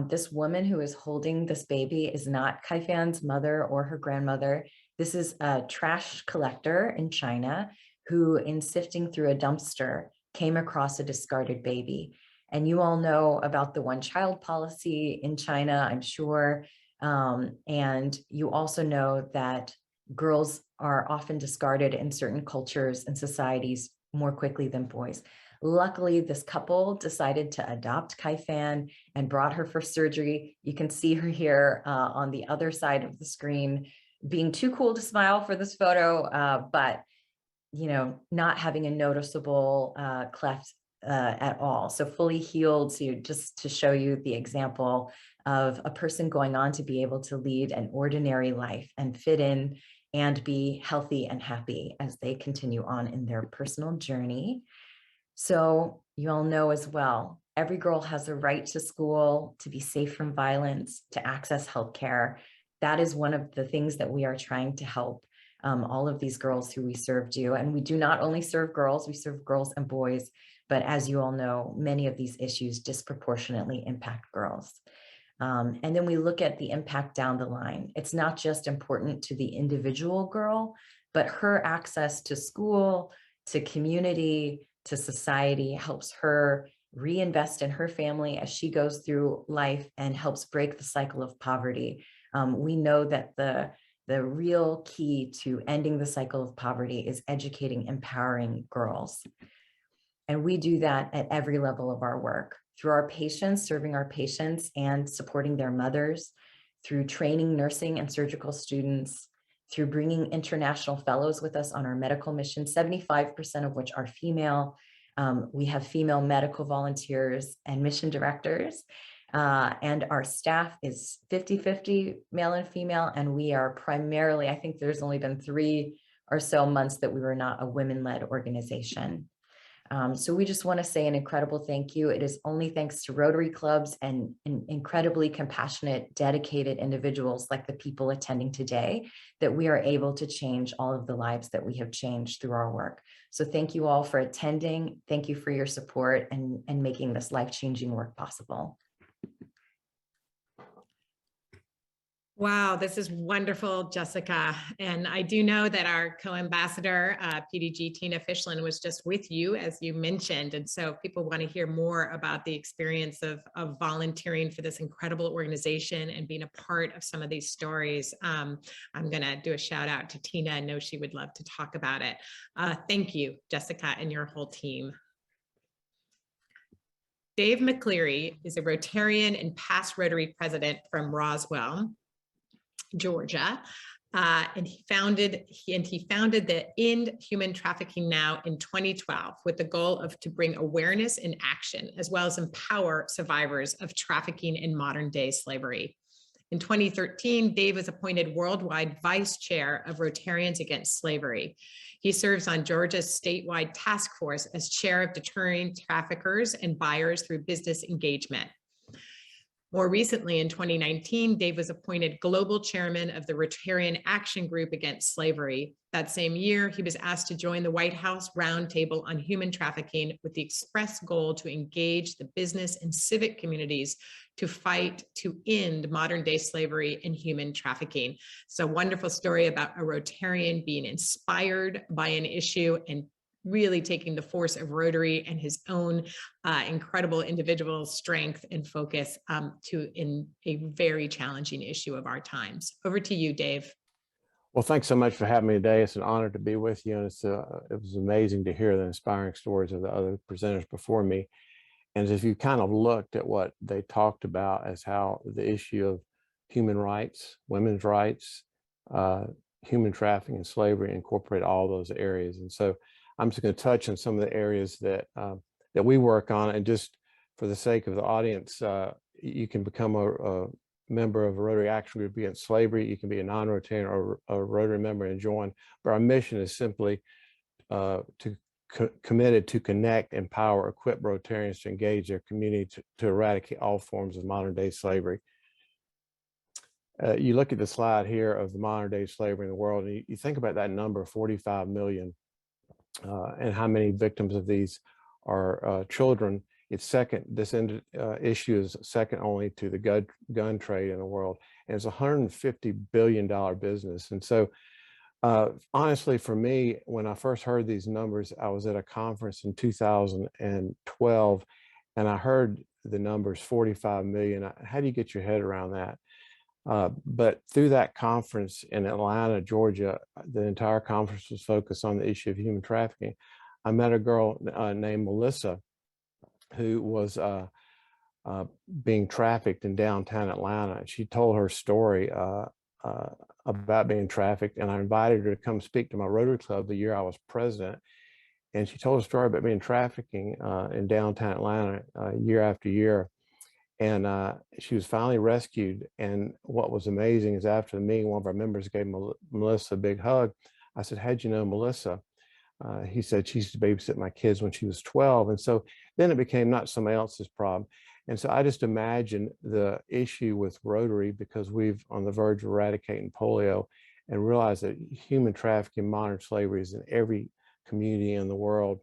[SPEAKER 1] This woman who is holding this baby is not Kai Fan's mother or her grandmother. This is a trash collector in China who, in sifting through a dumpster, came across a discarded baby. And you all know about the one-child policy in China, I'm sure. And you also know that girls are often discarded in certain cultures and societies more quickly than boys. Luckily, this couple decided to adopt Kai Fan and brought her for surgery. You can see her here on the other side of the screen, being too cool to smile for this photo, but not having a noticeable cleft at all. So fully healed, so just to show you the example of a person going on to be able to lead an ordinary life and fit in and be healthy and happy as they continue on in their personal journey. So you all know as well, every girl has a right to school, to be safe from violence, to access healthcare. That is one of the things that we are trying to help all of these girls who we serve do. And we do not only serve girls, we serve girls and boys. But as you all know, many of these issues disproportionately impact girls. And then we look at the impact down the line. It's not just important to the individual girl, but her access to school, to community, to society helps her reinvest in her family as she goes through life and helps break the cycle of poverty. We know that the real key to ending the cycle of poverty is educating, empowering girls. And we do that at every level of our work, through our patients, serving our patients and supporting their mothers, through training nursing and surgical students, through bringing international fellows with us on our medical mission, 75% of which are female. We have female medical volunteers and mission directors, and our staff is 50-50 male and female, and we are primarily, I think there's only been 3 or so months that we were not a women-led organization. So we just want to say an incredible thank you. It is only thanks to Rotary clubs and incredibly compassionate, dedicated individuals like the people attending today that we are able to change all of the lives that we have changed through our work. So thank you all for attending. Thank you for your support and making this life-changing work possible.
[SPEAKER 7] Wow, this is wonderful, Jessica. And I do know that our co-ambassador, PDG Tina Fischlin, was just with you, as you mentioned. And so if people want to hear more about the experience of volunteering for this incredible organization and being a part of some of these stories, I'm going to do a shout out to Tina. I know she would love to talk about it. Thank you, Jessica, and your whole team. Dave McCleary is a Rotarian and past Rotary president from Roswell, Georgia, and he founded the End Human Trafficking Now in 2012 with the goal of to bring awareness and action, as well as empower survivors of trafficking in modern day slavery. In 2013, Dave was appointed worldwide vice chair of Rotarians Against Slavery. He serves on Georgia's statewide task force as chair of deterring traffickers and buyers through business engagement. More recently, in 2019, Dave was appointed global chairman of the Rotarian Action Group Against Slavery. That same year, he was asked to join the White House Roundtable on Human Trafficking with the express goal to engage the business and civic communities to fight to end modern day slavery and human trafficking. It's a wonderful story about a Rotarian being inspired by an issue and really taking the force of Rotary and his own incredible individual strength and focus in a very challenging issue of our times. Over to you, Dave.
[SPEAKER 2] Well, thanks so much for having me today. It's an honor to be with you, and it was amazing to hear the inspiring stories of the other presenters before me. And if you kind of looked at what they talked about as how the issue of human rights, women's rights, human trafficking and slavery incorporate all those areas. And so I'm just going to touch on some of the areas that that we work on, and just for the sake of the audience, you can become member of a Rotary Action Group against slavery. You can be a non-Rotarian or a Rotary member and join. But our mission is simply committed to connect, empower, equip Rotarians to engage their community to eradicate all forms of modern day slavery. You look at the slide here of the modern day slavery in the world, and you think about that number, 45 million, and how many victims of these are children. It's second, this issue is second only to the gun trade in the world. And it's a $150 billion business. And so honestly, for me, when I first heard these numbers, I was at a conference in 2012, and I heard the numbers 45 million. How do you get your head around that? But through that conference in Atlanta, Georgia, the entire conference was focused on the issue of human trafficking. I met a girl named Melissa who was being trafficked in downtown Atlanta. She told her story about being trafficked, and I invited her to come speak to my Rotary Club the year I was president. And she told a story about being trafficking in downtown Atlanta year after year. And she was finally rescued. And what was amazing is after the meeting, one of our members gave Melissa a big hug. I said, "How'd you know Melissa?" He said, "She used to babysit my kids when she was 12. And so then it became not somebody else's problem. And so I just imagine the issue with Rotary, because we've on the verge of eradicating polio, and realize that human trafficking, modern slavery is in every community in the world.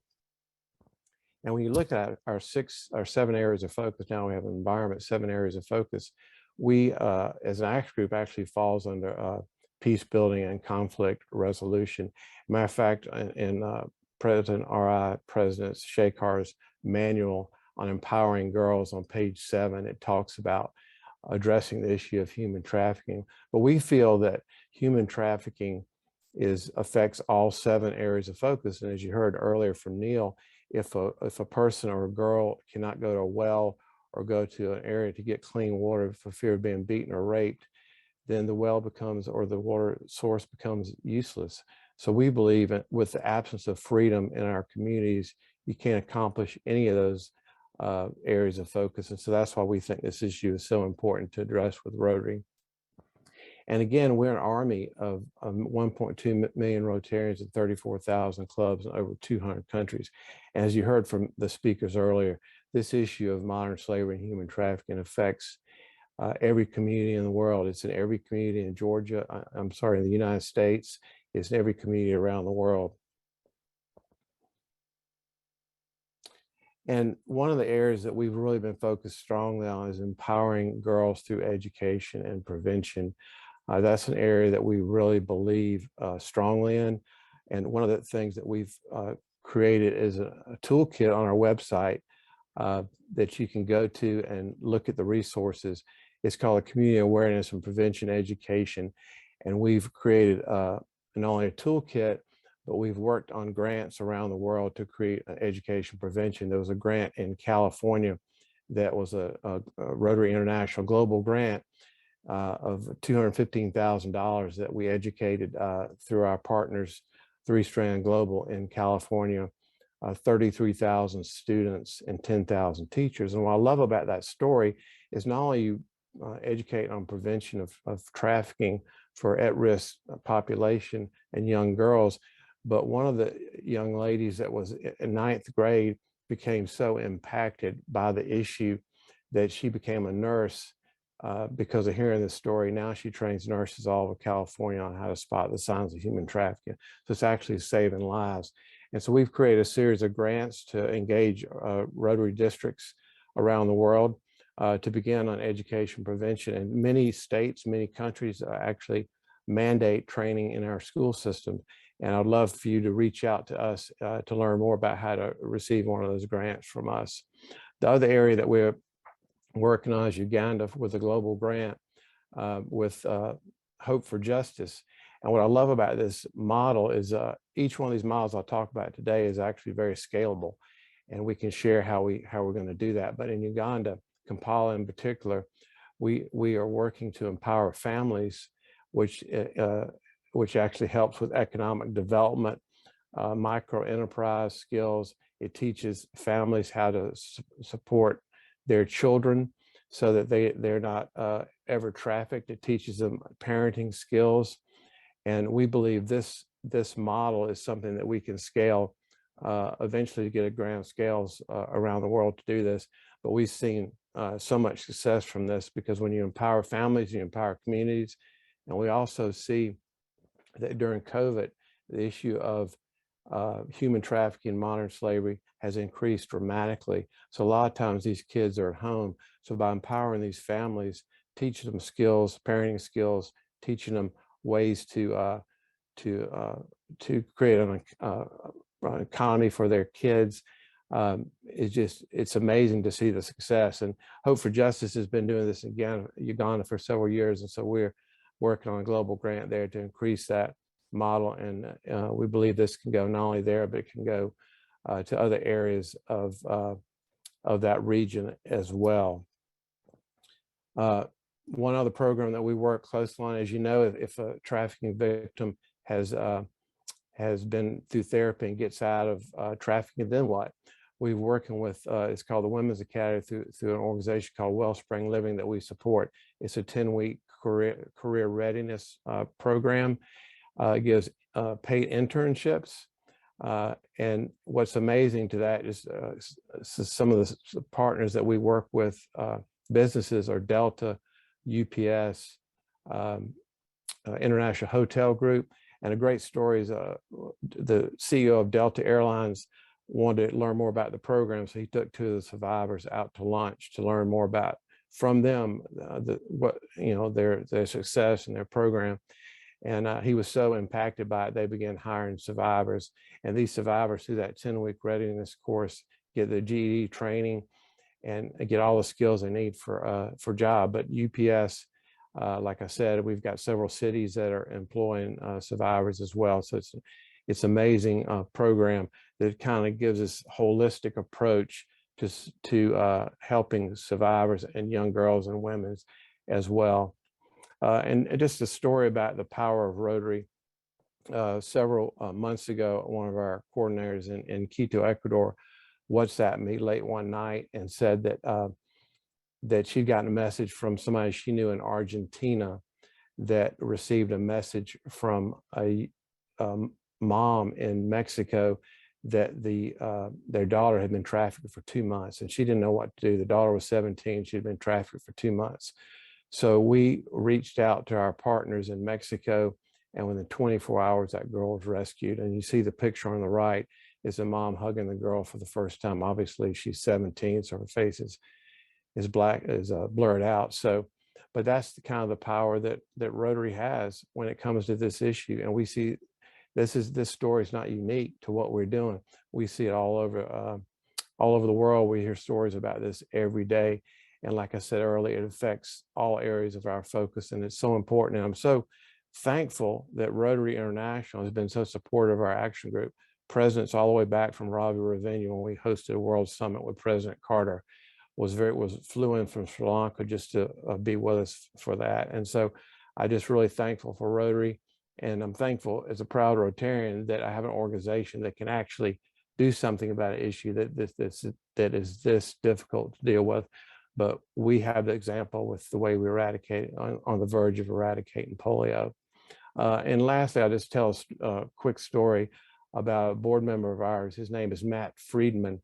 [SPEAKER 2] And when you look at our 7 areas of focus, now we have an environment, 7 areas of focus. We, as an action group, actually falls under peace building and conflict resolution. Matter of fact, in President Shekhar's manual on empowering girls on page 7, it talks about addressing the issue of human trafficking. But we feel that human trafficking affects all 7 areas of focus. And as you heard earlier from Neil, if a person or a girl cannot go to a well or go to an area to get clean water for fear of being beaten or raped, then the well becomes, or the water source becomes useless. So we believe with the absence of freedom in our communities, you can't accomplish any of those areas of focus. And so that's why we think this issue is so important to address with Rotary. And again, we're an army of 1.2 million Rotarians and 34,000 clubs in over 200 countries. And as you heard from the speakers earlier, this issue of modern slavery and human trafficking affects every community in the world. It's in every community in Georgia, in the United States. It's in every community around the world. And one of the areas that we've really been focused strongly on is empowering girls through education and prevention. That's an area that we really believe strongly in. And one of the things that we've created is a toolkit on our website that you can go to and look at the resources. It's called a Community Awareness and Prevention Education. And we've created not only a toolkit, but we've worked on grants around the world to create education prevention. There was a grant in California that was a Rotary International Global Grant of $215,000 that we educated through our partners, 3 Strand Global in California, 33,000 students and 10,000 teachers. And what I love about that story is not only you educate on prevention of trafficking for at-risk population and young girls, but one of the young ladies that was in 9th grade became so impacted by the issue that she became a nurse because of hearing this story. Now she trains nurses all over California on how to spot the signs of human trafficking. So it's actually saving lives. And so we've created a series of grants to engage Rotary districts around the world to begin on education prevention. And many states, many countries actually mandate training in our school system. And I'd love for you to reach out to us to learn more about how to receive one of those grants from us. The other area that we're working on is Uganda with a global grant with Hope for Justice. And what I love about this model is each one of these models I'll talk about today is actually very scalable, and we can share how we're going to do that. But in Uganda, Kampala in particular, we are working to empower families, which actually helps with economic development, micro enterprise skills. It teaches families how to support their children so that they're not ever trafficked. It teaches them parenting skills. And we believe this model is something that we can scale eventually to get a grand scales around the world to do this. But we've seen so much success from this, because when you empower families, you empower communities. And we also see that during COVID, the issue of human trafficking, modern slavery has increased dramatically. So a lot of times these kids are at home. So by empowering these families, teaching them skills, parenting skills, teaching them ways to create an economy for their kids, it's amazing to see the success. And Hope for Justice has been doing this again in Uganda for several years, and so we're working on a global grant there to increase that model. And we believe this can go not only there, but it can go to other areas of that region as well. One other program that we work closely on, as you know, if a trafficking victim has been through therapy and gets out of trafficking, then what? We're working with, it's called the Women's Academy through an organization called Wellspring Living that we support. It's a 10-week career readiness program. It gives paid internships. And what's amazing to that is some of the partners that we work with, businesses are Delta, UPS, International Hotel Group. And a great story is the CEO of Delta Airlines wanted to learn more about the program, so he took 2 of the survivors out to lunch to learn more about from them their success and their program. And he was so impacted by it, they began hiring survivors. And these survivors, through that 10-week readiness course, get the GED training and get all the skills they need for job. But UPS, like I said, we've got several cities that are employing survivors as well. So it's amazing program that kind of gives us a holistic approach to helping survivors and young girls and women as well. And just a story about the power of Rotary. Several months ago, one of our coordinators in Quito, Ecuador, WhatsApped me late one night and said that she'd gotten a message from somebody she knew in Argentina that received a message from a mom in Mexico that their daughter had been trafficked for 2 months, and she didn't know what to do. The daughter was 17, she'd been trafficked for 2 months. So we reached out to our partners in Mexico, and within 24 hours, that girl was rescued. And you see the picture on the right is a mom hugging the girl for the first time. Obviously, she's 17, so her face is blurred out. So, but that's the kind of the power that Rotary has when it comes to this issue. And we see this story is not unique to what we're doing. We see it all over the world. We hear stories about this every day. And like I said earlier, it affects all areas of our focus, and it's so important. And I'm so thankful that Rotary International has been so supportive of our action group. Presidents all the way back from Ravi Ravinu, when we hosted a World Summit with President Carter, flew in from Sri Lanka just to be with us for that. And so I'm just really thankful for Rotary, and I'm thankful as a proud Rotarian that I have an organization that can actually do something about an issue that is this difficult to deal with. But we have the example with the way we eradicate on the verge of eradicating polio. And lastly, I'll just tell a quick story about a board member of ours. His name is Matt Friedman,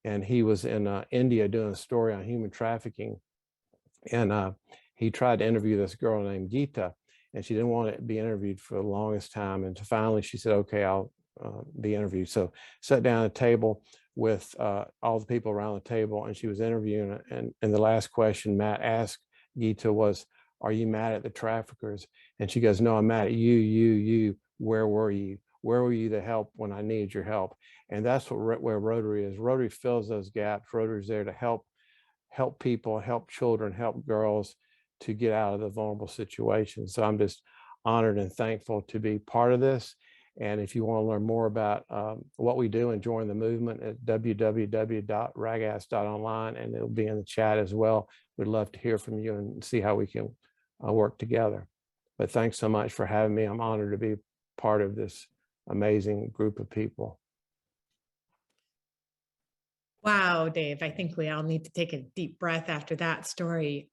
[SPEAKER 2] and he was in India doing a story on human trafficking. And he tried to interview this girl named Geeta, and she didn't want to be interviewed for the longest time. And finally she said, okay, I'll be interviewed. So sat down at a table with all the people around the table, and she was interviewing. And the last question Matt asked Geeta was, are you mad at the traffickers? And she goes, no, I'm mad at you. Where were you? Where were you to help when I needed your help? And that's where Rotary is. Rotary fills those gaps. Rotary is there to help people, help children, help girls to get out of the vulnerable situations. So I'm just honored and thankful to be part of this. And if you want to learn more about what we do and join the movement at www.ragas.online, and it'll be in the chat as well. We'd love to hear from you and see how we can work together. But thanks so much for having me. I'm honored to be part of this amazing group of people.
[SPEAKER 7] Wow, Dave, I think we all need to take a deep breath after that story.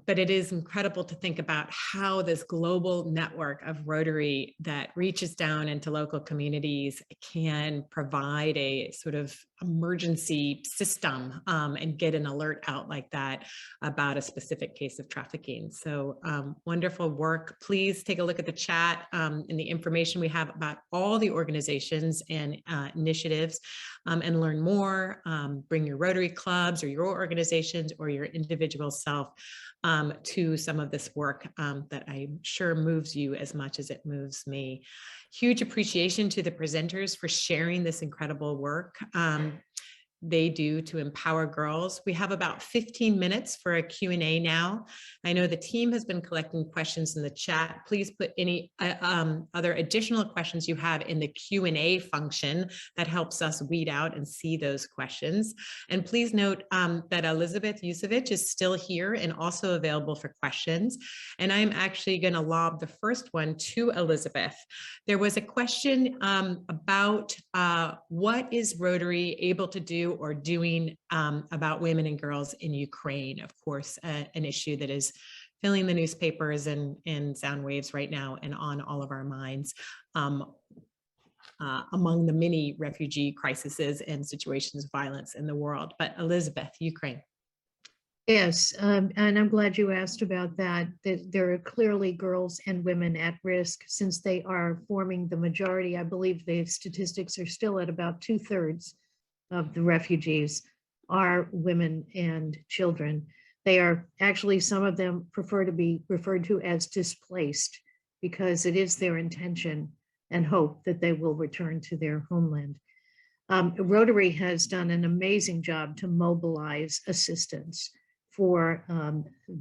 [SPEAKER 7] But it is incredible to think about how this global network of Rotary that reaches down into local communities can provide a sort of emergency system and get an alert out like that about a specific case of trafficking. So wonderful work. Please take a look at the chat and the information we have about all the organizations and initiatives and learn more. Bring your Rotary clubs or your organizations or your individual self to some of this work that I'm sure moves you as much as it moves me. Huge appreciation to the presenters for sharing this incredible work they do to empower girls. We have about 15 minutes for a Q&A now. I know the team has been collecting questions in the chat. Please put any other additional questions you have in the Q&A function. That helps us weed out and see those questions. And please note that Elizabeth Usovicz is still here and also available for questions. And I'm actually going to lob the first one to Elizabeth. There was a question about what is Rotary able to do or doing about women and girls in Ukraine. Of course, an issue that is filling the newspapers and sound waves right now and on all of our minds among the many refugee crises and situations of violence in the world. But Elizabeth, Ukraine.
[SPEAKER 6] Yes, and I'm glad you asked about that. There are clearly girls and women at risk since they are forming the majority. I believe the statistics are still at about 2/3 of the refugees are women and children. They are actually, some of them prefer to be referred to as displaced because it is their intention and hope that they will return to their homeland. Rotary has done an amazing job to mobilize assistance for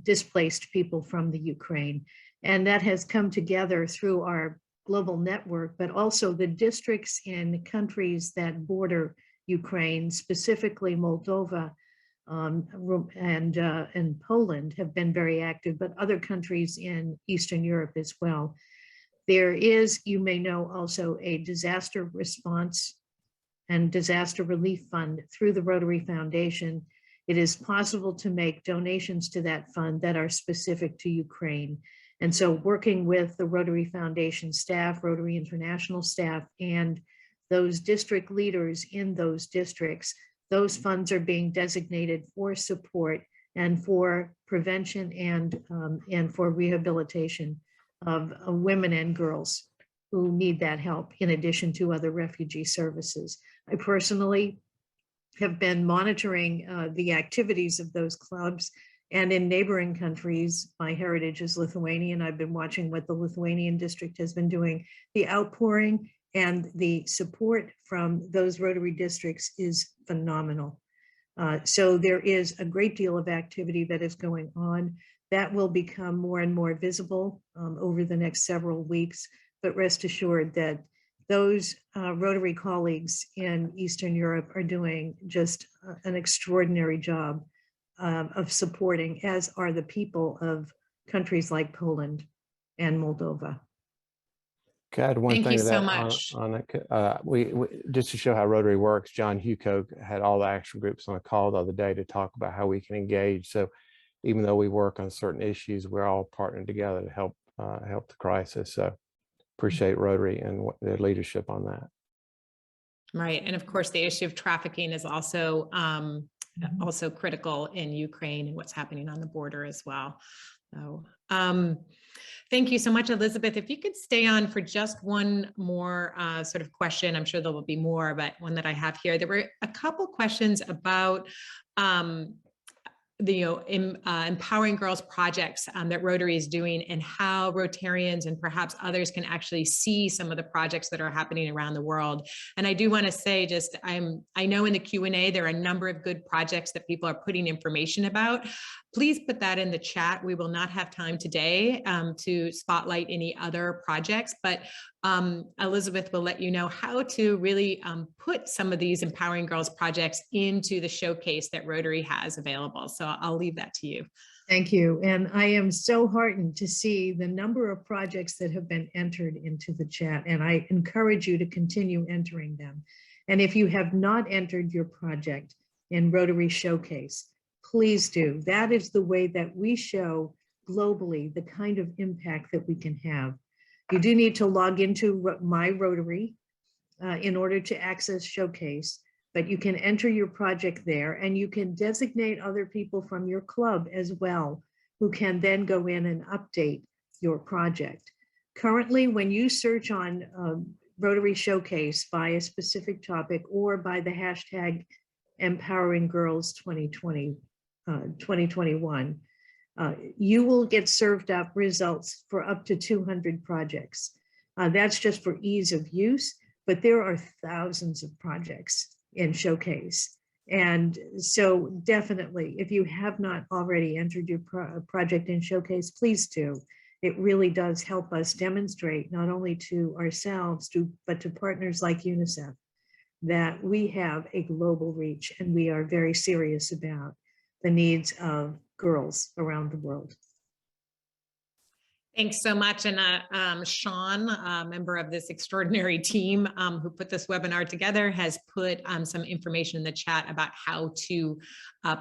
[SPEAKER 6] displaced people from the Ukraine. And that has come together through our global network, but also the districts in countries that border Ukraine, specifically Moldova and Poland have been very active, but other countries in Eastern Europe as well. There is, you may know, also a disaster response and disaster relief fund through the Rotary Foundation. It is possible to make donations to that fund that are specific to Ukraine. And so working with the Rotary Foundation staff, Rotary International staff, and those district leaders in those districts, those funds are being designated for support and for prevention and for rehabilitation of women and girls who need that help, in addition to other refugee services. I personally have been monitoring the activities of those clubs, and in neighboring countries, my heritage is Lithuanian. I've been watching what the Lithuanian district has been doing. The outpouring and the support from those Rotary districts is phenomenal. So there is a great deal of activity that is going on. That will become more and more visible over the next several weeks, but rest assured that those Rotary colleagues in Eastern Europe are doing just an extraordinary job of supporting, as are the people of countries like Poland and Moldova.
[SPEAKER 2] Can I add one
[SPEAKER 7] Thank
[SPEAKER 2] thing
[SPEAKER 7] you
[SPEAKER 2] to
[SPEAKER 7] so
[SPEAKER 2] that?
[SPEAKER 7] much.
[SPEAKER 2] We just to show how Rotary works, John Huco had all the action groups on a call the other day to talk about how we can engage. So even though we work on certain issues, we're all partnering together to help the crisis. So appreciate Rotary and their leadership on that.
[SPEAKER 7] Right, and of course, the issue of trafficking is also also critical in Ukraine and what's happening on the border as well. So thank you so much, Elizabeth. If you could stay on for just one more sort of question, I'm sure there will be more, but one that I have here. There were a couple questions about the empowering girls projects that Rotary is doing, and how Rotarians and perhaps others can actually see some of the projects that are happening around the world. And I do want to say, just I know in the Q&A there are a number of good projects that people are putting information about. Please put that in the chat. We will not have time today to spotlight any other projects, but Elizabeth will let you know how to really put some of these Empowering Girls projects into the showcase that Rotary has available. So I'll leave that to you.
[SPEAKER 6] Thank you. And I am so heartened to see the number of projects that have been entered into the chat, and I encourage you to continue entering them. And if you have not entered your project, in Rotary Showcase. Please do. That is the way that we show globally the kind of impact that we can have. You do need to log into My Rotary in order to access Showcase, but you can enter your project there, and you can designate other people from your club as well, who can then go in and update your project. Currently, when you search on Rotary Showcase by a specific topic or by the hashtag Empowering Girls 2021, you will get served up results for up to 200 projects. That's just for ease of use, but there are thousands of projects in Showcase. And so definitely, if you have not already entered your project in Showcase, please do. It really does help us demonstrate not only to ourselves, but to partners like UNICEF, that we have a global reach and we are very serious about the needs of girls around the world.
[SPEAKER 7] Thanks so much. And Sean, a member of this extraordinary team who put this webinar together, has put some information in the chat about how to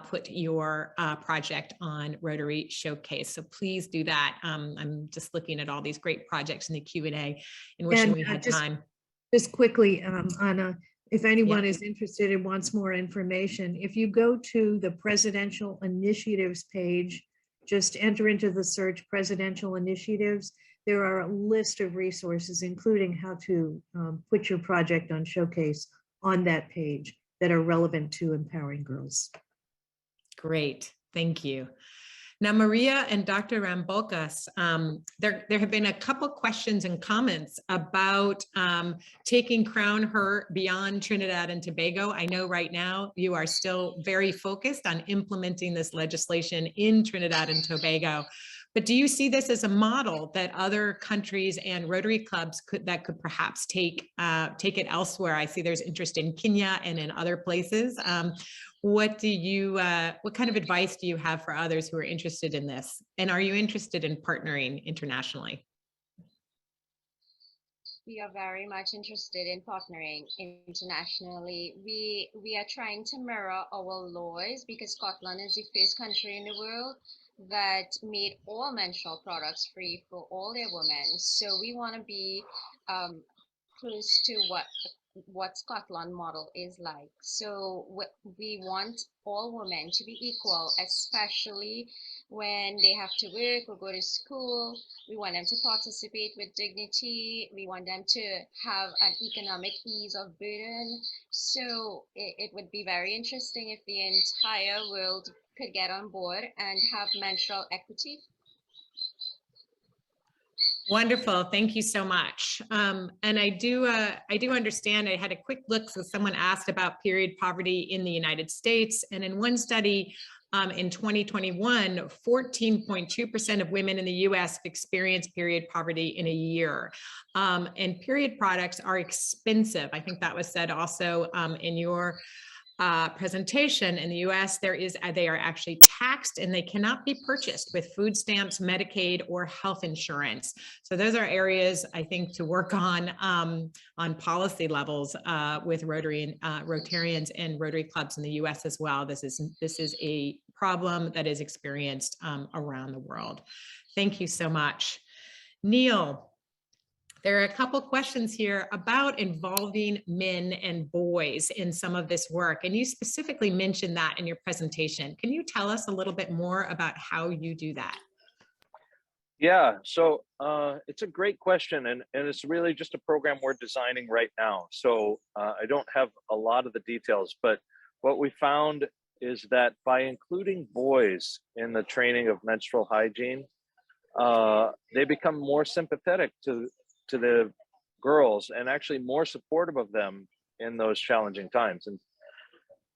[SPEAKER 7] put your project on Rotary Showcase. So please do that. I'm just looking at all these great projects in the Q&A and wishing we had time.
[SPEAKER 6] Just quickly, Anna, if anyone is interested and wants more information, if you go to the Presidential Initiatives page, just enter into the search Presidential Initiatives. There are a list of resources, including how to put your project on Showcase on that page that are relevant to empowering girls.
[SPEAKER 7] Great, thank you. Now, Maria and Dr. Rambocas, there have been a couple questions and comments about taking Crown Her beyond Trinidad and Tobago. I know right now you are still very focused on implementing this legislation in Trinidad and Tobago, but do you see this as a model that other countries and Rotary clubs could perhaps take it elsewhere? I see there's interest in Kenya and in other places. What kind of advice do you have for others who are interested in this? And are you interested in partnering internationally?
[SPEAKER 20] We are very much interested in partnering internationally. We are trying to mirror our laws because Scotland is the first country in the world that made all menstrual products free for all their women. So we want to be close to what Scotland model is like. So we want all women to be equal, especially when they have to work or go to school. We want them to participate with dignity. We want them to have an economic ease of burden. So it would be very interesting if the entire world could get on board and have menstrual equity.
[SPEAKER 7] Wonderful, thank you so much. And I do understand, I had a quick look, so someone asked about period poverty in the United States, and in one study in 2021, 14.2% of women in the US experienced period poverty in a year. And period products are expensive. I think that was said also in your presentation. In the US, they are actually taxed and they cannot be purchased with food stamps, Medicaid, or health insurance. So those are areas I think to work on policy levels with Rotarians and Rotary clubs in the US as well. This is a problem that is experienced around the world. Thank you so much. Neil, there are a couple questions here about involving men and boys in some of this work, and you specifically mentioned that in your presentation. Can you tell us a little bit more about how you do that?
[SPEAKER 21] Yeah, so it's a great question, and it's really just a program we're designing right now. So I don't have a lot of the details, but what we found is that by including boys in the training of menstrual hygiene, they become more sympathetic to the girls and actually more supportive of them in those challenging times. And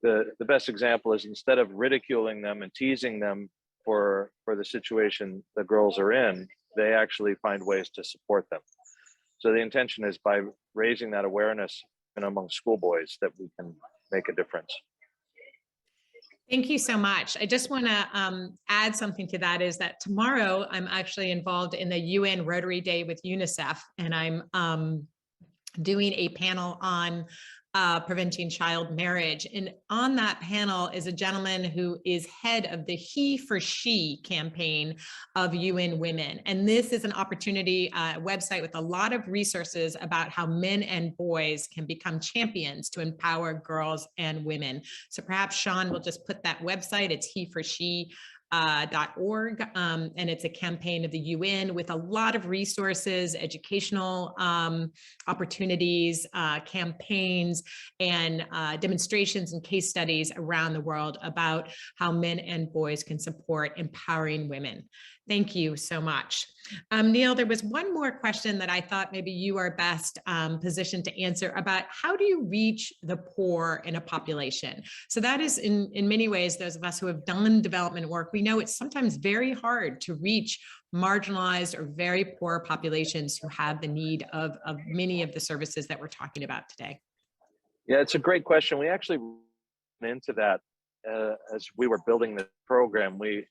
[SPEAKER 21] the best example is, instead of ridiculing them and teasing them for the situation the girls are in, they actually find ways to support them. So the intention is, by raising that awareness and among schoolboys, that we can make a difference.
[SPEAKER 7] Thank you so much. I just want to add something to that, is that tomorrow I'm actually involved in the UN Rotary Day with UNICEF, and I'm doing a panel on preventing child marriage. And on that panel is a gentleman who is head of the He for She campaign of UN Women. And this is an opportunity, website with a lot of resources about how men and boys can become champions to empower girls and women. So perhaps Sean will just put that website, it's heforshe.org, and it's a campaign of the UN with a lot of resources, educational opportunities, campaigns, and demonstrations and case studies around the world about how men and boys can support empowering women. Thank you so much. Neil, there was one more question that I thought maybe you are best positioned to answer about how do you reach the poor in a population? So that is in many ways, those of us who have done development work, we know it's sometimes very hard to reach marginalized or very poor populations who have the need of many of the services that we're talking about today.
[SPEAKER 21] Yeah, it's a great question. We actually went into that as we were building the program. We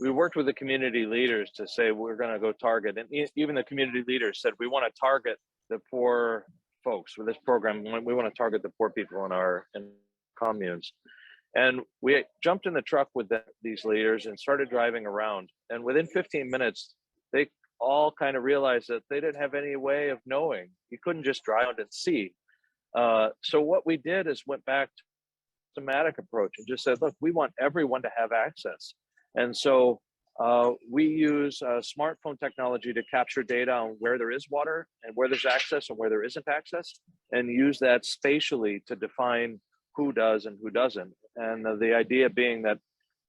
[SPEAKER 21] worked with the community leaders to say we're going to go target, and even the community leaders said we want to target the poor folks with this program. We want to target the poor people in our communes. And we jumped in the truck with these leaders and started driving around. And within 15 minutes, they all kind of realized that they didn't have any way of knowing. You couldn't just drive around and see. So what we did is went back to a systematic approach and just said, look, we want everyone to have access. And so we use smartphone technology to capture data on where there is water and where there's access and where there isn't access, and use that spatially to define who does and who doesn't. And the idea being that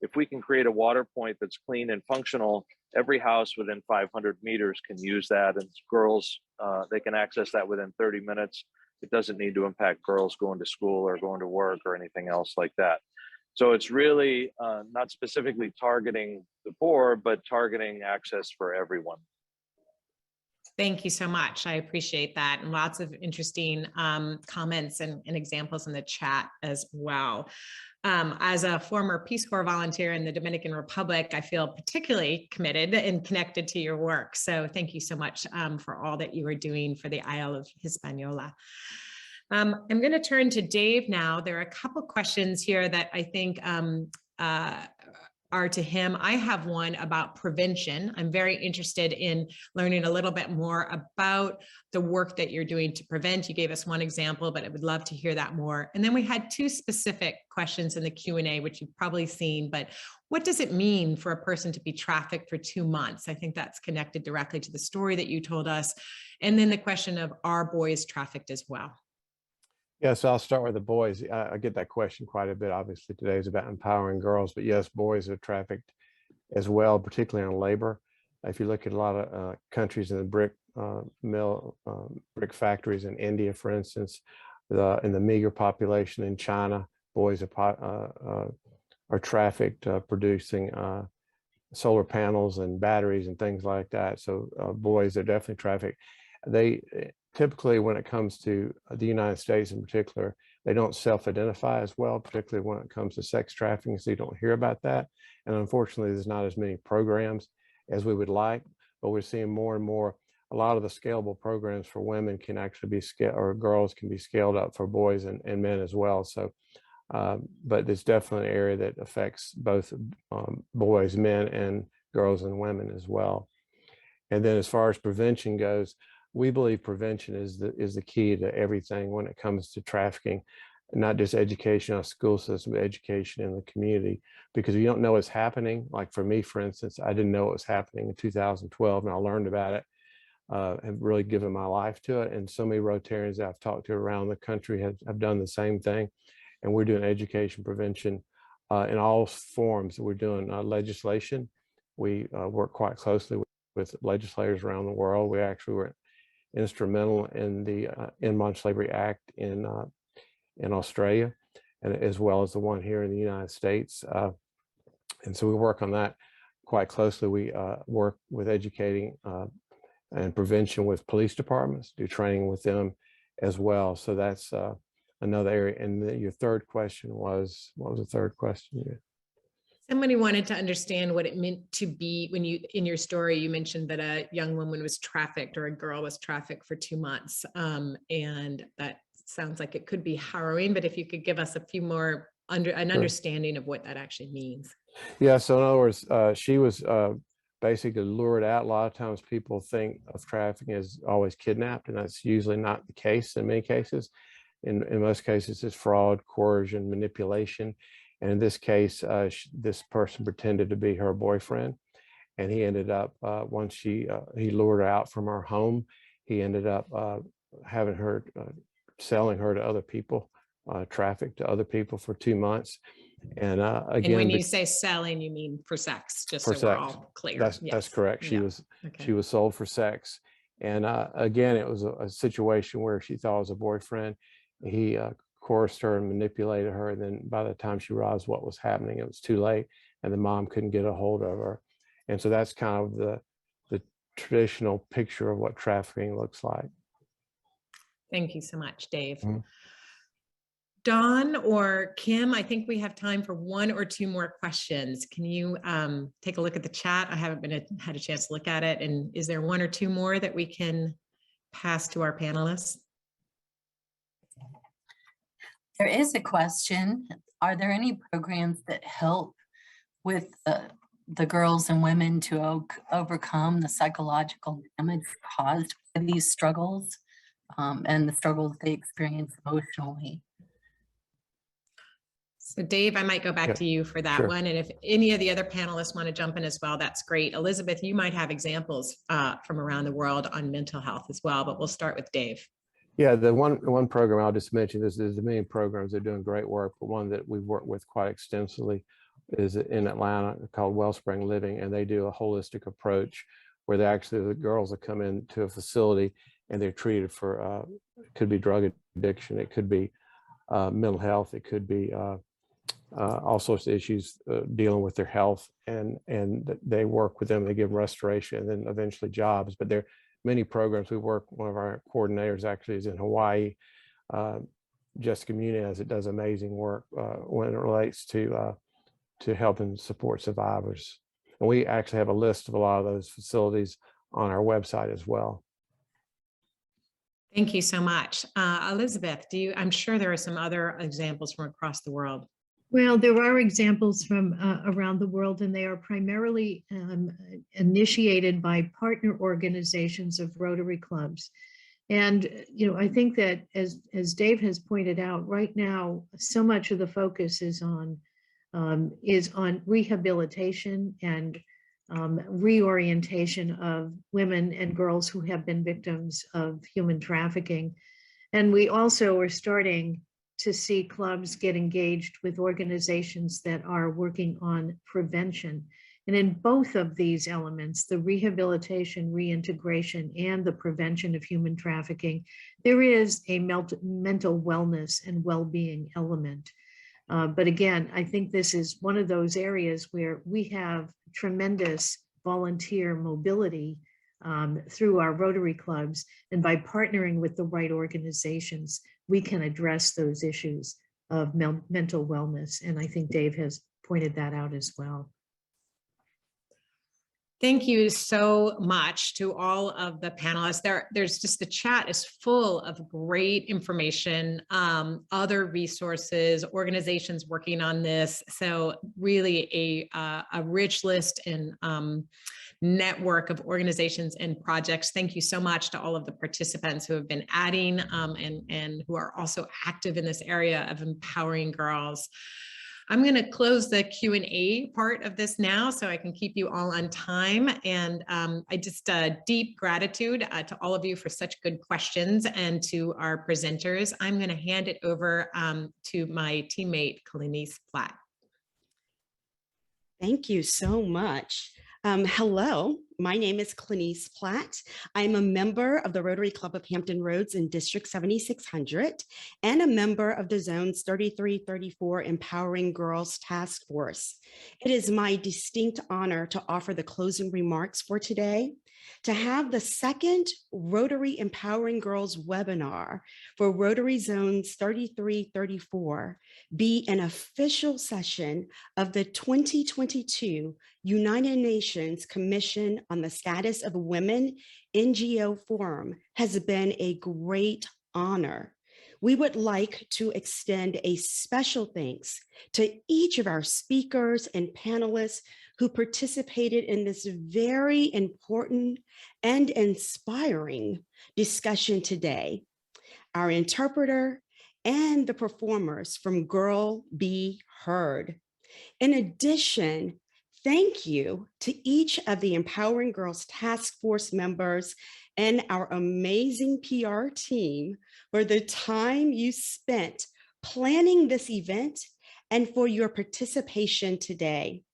[SPEAKER 21] if we can create a water point that's clean and functional, every house within 500 meters can use that, and girls, they can access that within 30 minutes. It doesn't need to impact girls going to school or going to work or anything else like that. So it's really not specifically targeting the poor, but targeting access for everyone.
[SPEAKER 7] Thank you so much. I appreciate that. And lots of interesting comments and examples in the chat as well. As a former Peace Corps volunteer in the Dominican Republic, I feel particularly committed and connected to your work. So thank you so much for all that you are doing for the Isle of Hispaniola. I'm going to turn to Dave now. There are a couple questions here that I think are to him. I have one about prevention. I'm very interested in learning a little bit more about the work that you're doing to prevent. You gave us one example, but I would love to hear that more. And then we had two specific questions in the Q&A, which you've probably seen, but what does it mean for a person to be trafficked for 2 months? I think that's connected directly to the story that you told us. And then the question of, are boys trafficked as well?
[SPEAKER 2] Yeah, so I'll start with the boys. I get that question quite a bit. Obviously, today is about empowering girls, but yes, boys are trafficked as well, particularly on labor. If you look at a lot of countries in the brick factories in India, for instance, in the meager population in China, boys are trafficked producing solar panels and batteries and things like that. So boys are definitely trafficked. They typically, when it comes to the United States in particular, they don't self-identify as well, particularly when it comes to sex trafficking, so you don't hear about that. And unfortunately, there's not as many programs as we would like, but we're seeing more and more. A lot of the scalable programs for women can actually be scaled, or girls can be scaled up for boys and men as well. So, but it's definitely an area that affects both boys, men, and girls and women as well. And then as far as prevention goes, we believe prevention is the key to everything when it comes to trafficking, not just education on school system, but education in the community. Because if you don't know what's happening, like for me, for instance, I didn't know what was happening in 2012, and I learned about it, have really given my life to it. And so many Rotarians that I've talked to around the country have done the same thing. And we're doing education prevention in all forms. We're doing legislation. We work quite closely with legislators around the world. We actually were instrumental in the End Slavery Act in Australia, and as well as the one here in the United States. And so we work on that quite closely. We work with educating and prevention with police departments, do training with them as well. So that's another area. And your third question was, what was the third question?
[SPEAKER 7] Somebody wanted to understand what it meant to be, when you, in your story, you mentioned that a young woman was trafficked, or a girl was trafficked for 2 months, and that sounds like it could be harrowing, but if you could give us a few more understanding of what that actually means.
[SPEAKER 2] Yeah, so in other words, she was basically lured out. A lot of times people think of trafficking as always kidnapped, and that's usually not the case in many cases. In most cases, it's fraud, coercion, manipulation. And in this case, this person pretended to be her boyfriend, and he ended up, once he lured her out from her home, he ended up having her, selling her to other people, trafficked to other people for 2 months. And again,
[SPEAKER 7] and when you say selling, you mean for sex, just so we're all clear.
[SPEAKER 2] That's correct. She was sold for sex. And again, it was a situation where she thought it was a boyfriend. He coerced her and manipulated her. And then by the time she realized what was happening, it was too late, and the mom couldn't get a hold of her. And so that's kind of the traditional picture of what trafficking looks like.
[SPEAKER 7] Thank you so much, Dave.
[SPEAKER 2] Mm-hmm.
[SPEAKER 7] Dawn or Kim, I think we have time for 1 or 2 more questions. Can you take a look at the chat? I haven't had a chance to look at it. And is there 1 or 2 more that we can pass to our panelists?
[SPEAKER 3] There is a question. Are there any programs that help with the girls and women to overcome the psychological damage caused by these struggles and the struggles they experience emotionally?
[SPEAKER 7] So Dave, I might go back to you for that one. And if any of the other panelists want to jump in as well, that's great. Elizabeth, you might have examples from around the world on mental health as well, but we'll start with Dave.
[SPEAKER 2] Yeah, the one program I'll just mention, there's many programs that are doing great work, but one that we've worked with quite extensively is in Atlanta called Wellspring Living, and they do a holistic approach where the girls that come into a facility and they're treated for, it could be drug addiction, it could be mental health, it could be all sorts of issues dealing with their health, and they work with them, they give them restoration and then eventually jobs. But there are many programs. We work, one of our coordinators actually is in Hawaii, Jessica Muniz, it does amazing work when it relates to help and support survivors. And we actually have a list of a lot of those facilities on our website as well.
[SPEAKER 7] Thank you so much. Elizabeth, I'm sure there are some other examples from across the world.
[SPEAKER 6] Well, there are examples from around the world, and they are primarily initiated by partner organizations of Rotary clubs. And, I think that as Dave has pointed out, right now, so much of the focus is on rehabilitation and reorientation of women and girls who have been victims of human trafficking. And we also are starting to see clubs get engaged with organizations that are working on prevention. And in both of these elements, the rehabilitation, reintegration, and the prevention of human trafficking, there is a mental wellness and well-being element. But again, I think this is one of those areas where we have tremendous volunteer mobility through our Rotary clubs. And by partnering with the right organizations, we can address those issues of mental wellness. And I think Dave has pointed that out as well.
[SPEAKER 7] Thank you so much to all of the panelists. There's just, the chat is full of great information, other resources, organizations working on this. So really a rich list and network of organizations and projects. Thank you so much to all of the participants who have been adding and who are also active in this area of empowering girls. I'm going to close the Q&A part of this now so I can keep you all on time. And I just deep gratitude to all of you for such good questions, and to our presenters. I'm going to hand it over to my teammate, Clenise Platt.
[SPEAKER 4] Thank you so much. Hello, my name is Clenise Platt. I'm a member of the Rotary Club of Hampton Roads in District 7600 and a member of the Zones 3334 Empowering Girls Task Force. It is my distinct honor to offer the closing remarks for today. To have the second Rotary Empowering Girls webinar for Rotary Zones 3334 be an official session of the 2022 United Nations Commission on the Status of Women NGO Forum has been a great honor. we would like to extend a special thanks to each of our speakers and panelists who participated in this very important and inspiring discussion today, our interpreter, and the performers from Girl Be Heard. In addition, thank you to each of the Empowering Girls Task Force members and our amazing PR team for the time you spent planning this event and for your participation today.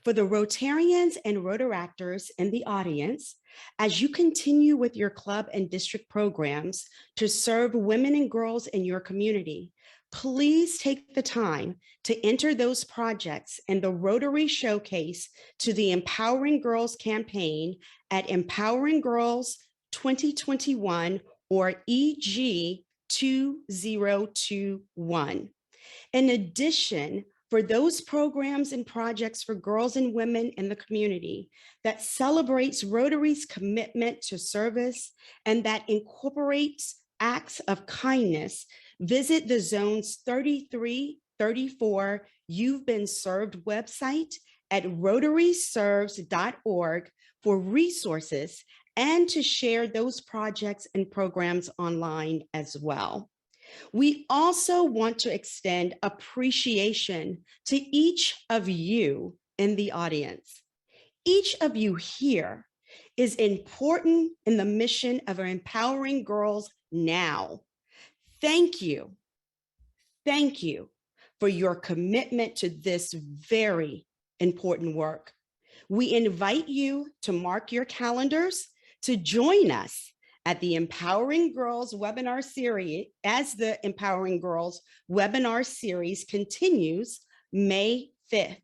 [SPEAKER 4] For the Rotarians and Rotaractors in the audience, as you continue with your club and district programs to serve women and girls in your community, please take the time to enter those projects in the Rotary Showcase to the Empowering Girls campaign at Empowering Girls 2021 or EG 2021. In addition, for those programs and projects for girls and women in the community that celebrates Rotary's commitment to service and that incorporates acts of kindness, visit the Zones 33-34 You've Been Served website at rotaryserves.org for resources and to share those projects and programs online as well. We also want to extend appreciation to each of you in the audience. Each of you here is important in the mission of empowering girls now. Thank you. Thank you for your commitment to this very important work. We invite you to mark your calendars to join us at the Empowering Girls webinar series as the Empowering Girls webinar series continues May 5th.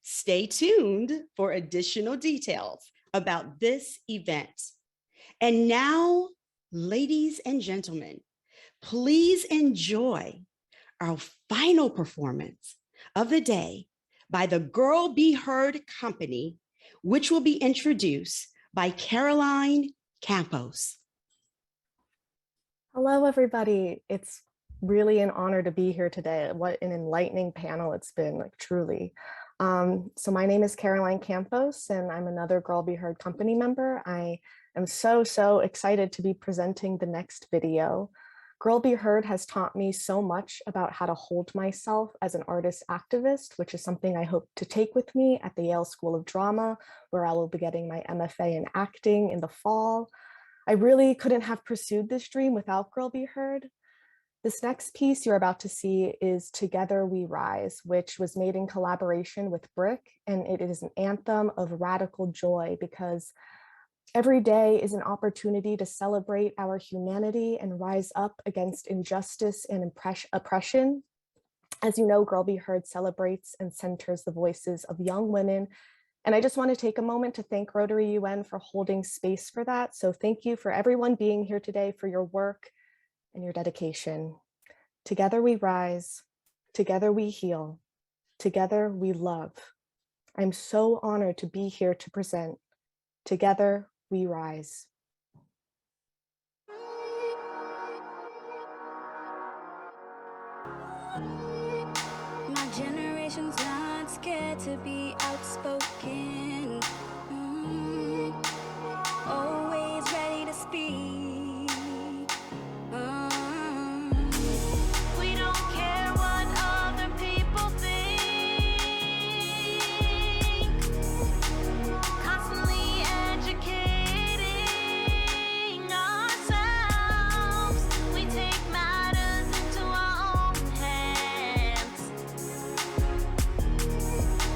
[SPEAKER 4] Stay tuned for additional details about this event. And now, ladies and gentlemen, please enjoy our final performance of the day by the Girl Be Heard Company, which will be introduced by Caroline Campos.
[SPEAKER 5] Hello, everybody. It's really an honor to be here today. What an enlightening panel it's been, like truly. So my name is Caroline Campos, and I'm another Girl Be Heard company member. I am so excited to be presenting the next video. Girl Be Heard has taught me so much about how to hold myself as an artist activist, which is something I hope to take with me at the Yale School of Drama, where I will be getting my MFA in acting in the fall. I really couldn't have pursued this dream without Girl Be Heard. This next piece you're about to see is Together We Rise, which was made in collaboration with Brick, and it is an anthem of radical joy because every day is an opportunity to celebrate our humanity and rise up against injustice and oppression. As you know, Girl Be Heard celebrates and centers the voices of young women. And I just want to take a moment to thank Rotary UN for holding space for that. So thank you for everyone being here today, for your work and your dedication. Together we rise, together we heal, together we love. I'm so honored to be here to present Together We Rise.
[SPEAKER 9] My generation's not scared to be outspoken. Always ready to speak. We don't care what other people think. Constantly educating ourselves. We take matters into our own hands.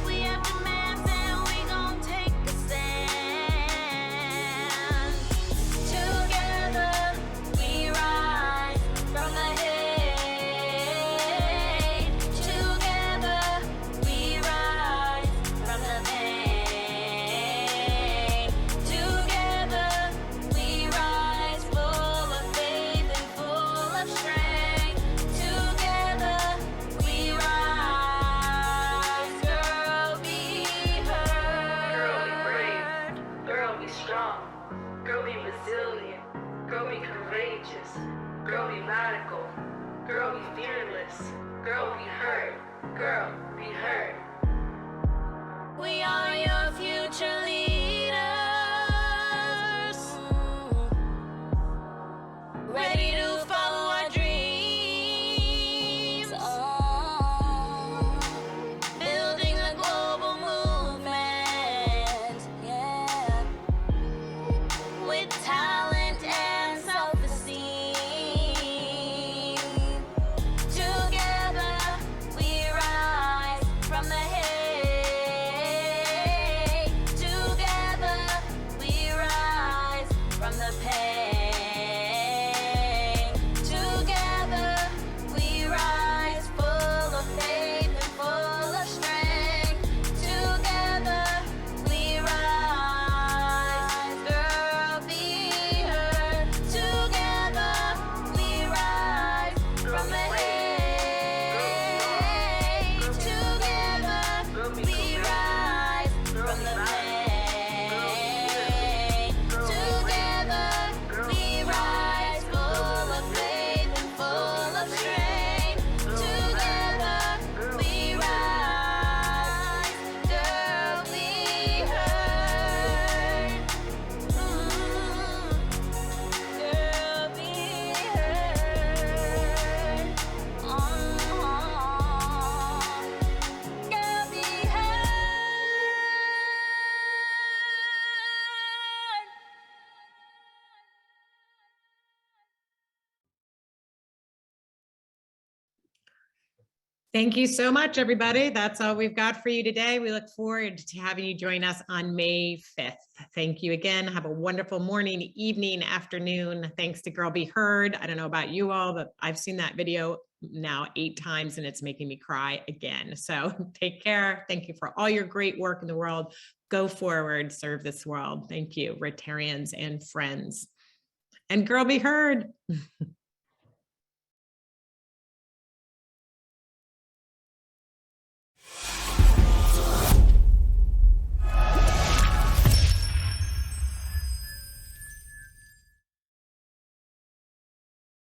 [SPEAKER 9] We have demands and we gon' take a stand.
[SPEAKER 7] Thank you so much, everybody. That's all we've got for you today. We look forward to having you join us on May 5th. Thank you again. Have a wonderful morning, evening, afternoon. Thanks to Girl Be Heard. I don't know about you all, but I've seen that video now 8 times and it's making me cry again. So take care. Thank you for all your great work in the world. Go forward, serve this world. Thank you, Rotarians and friends. And Girl Be Heard.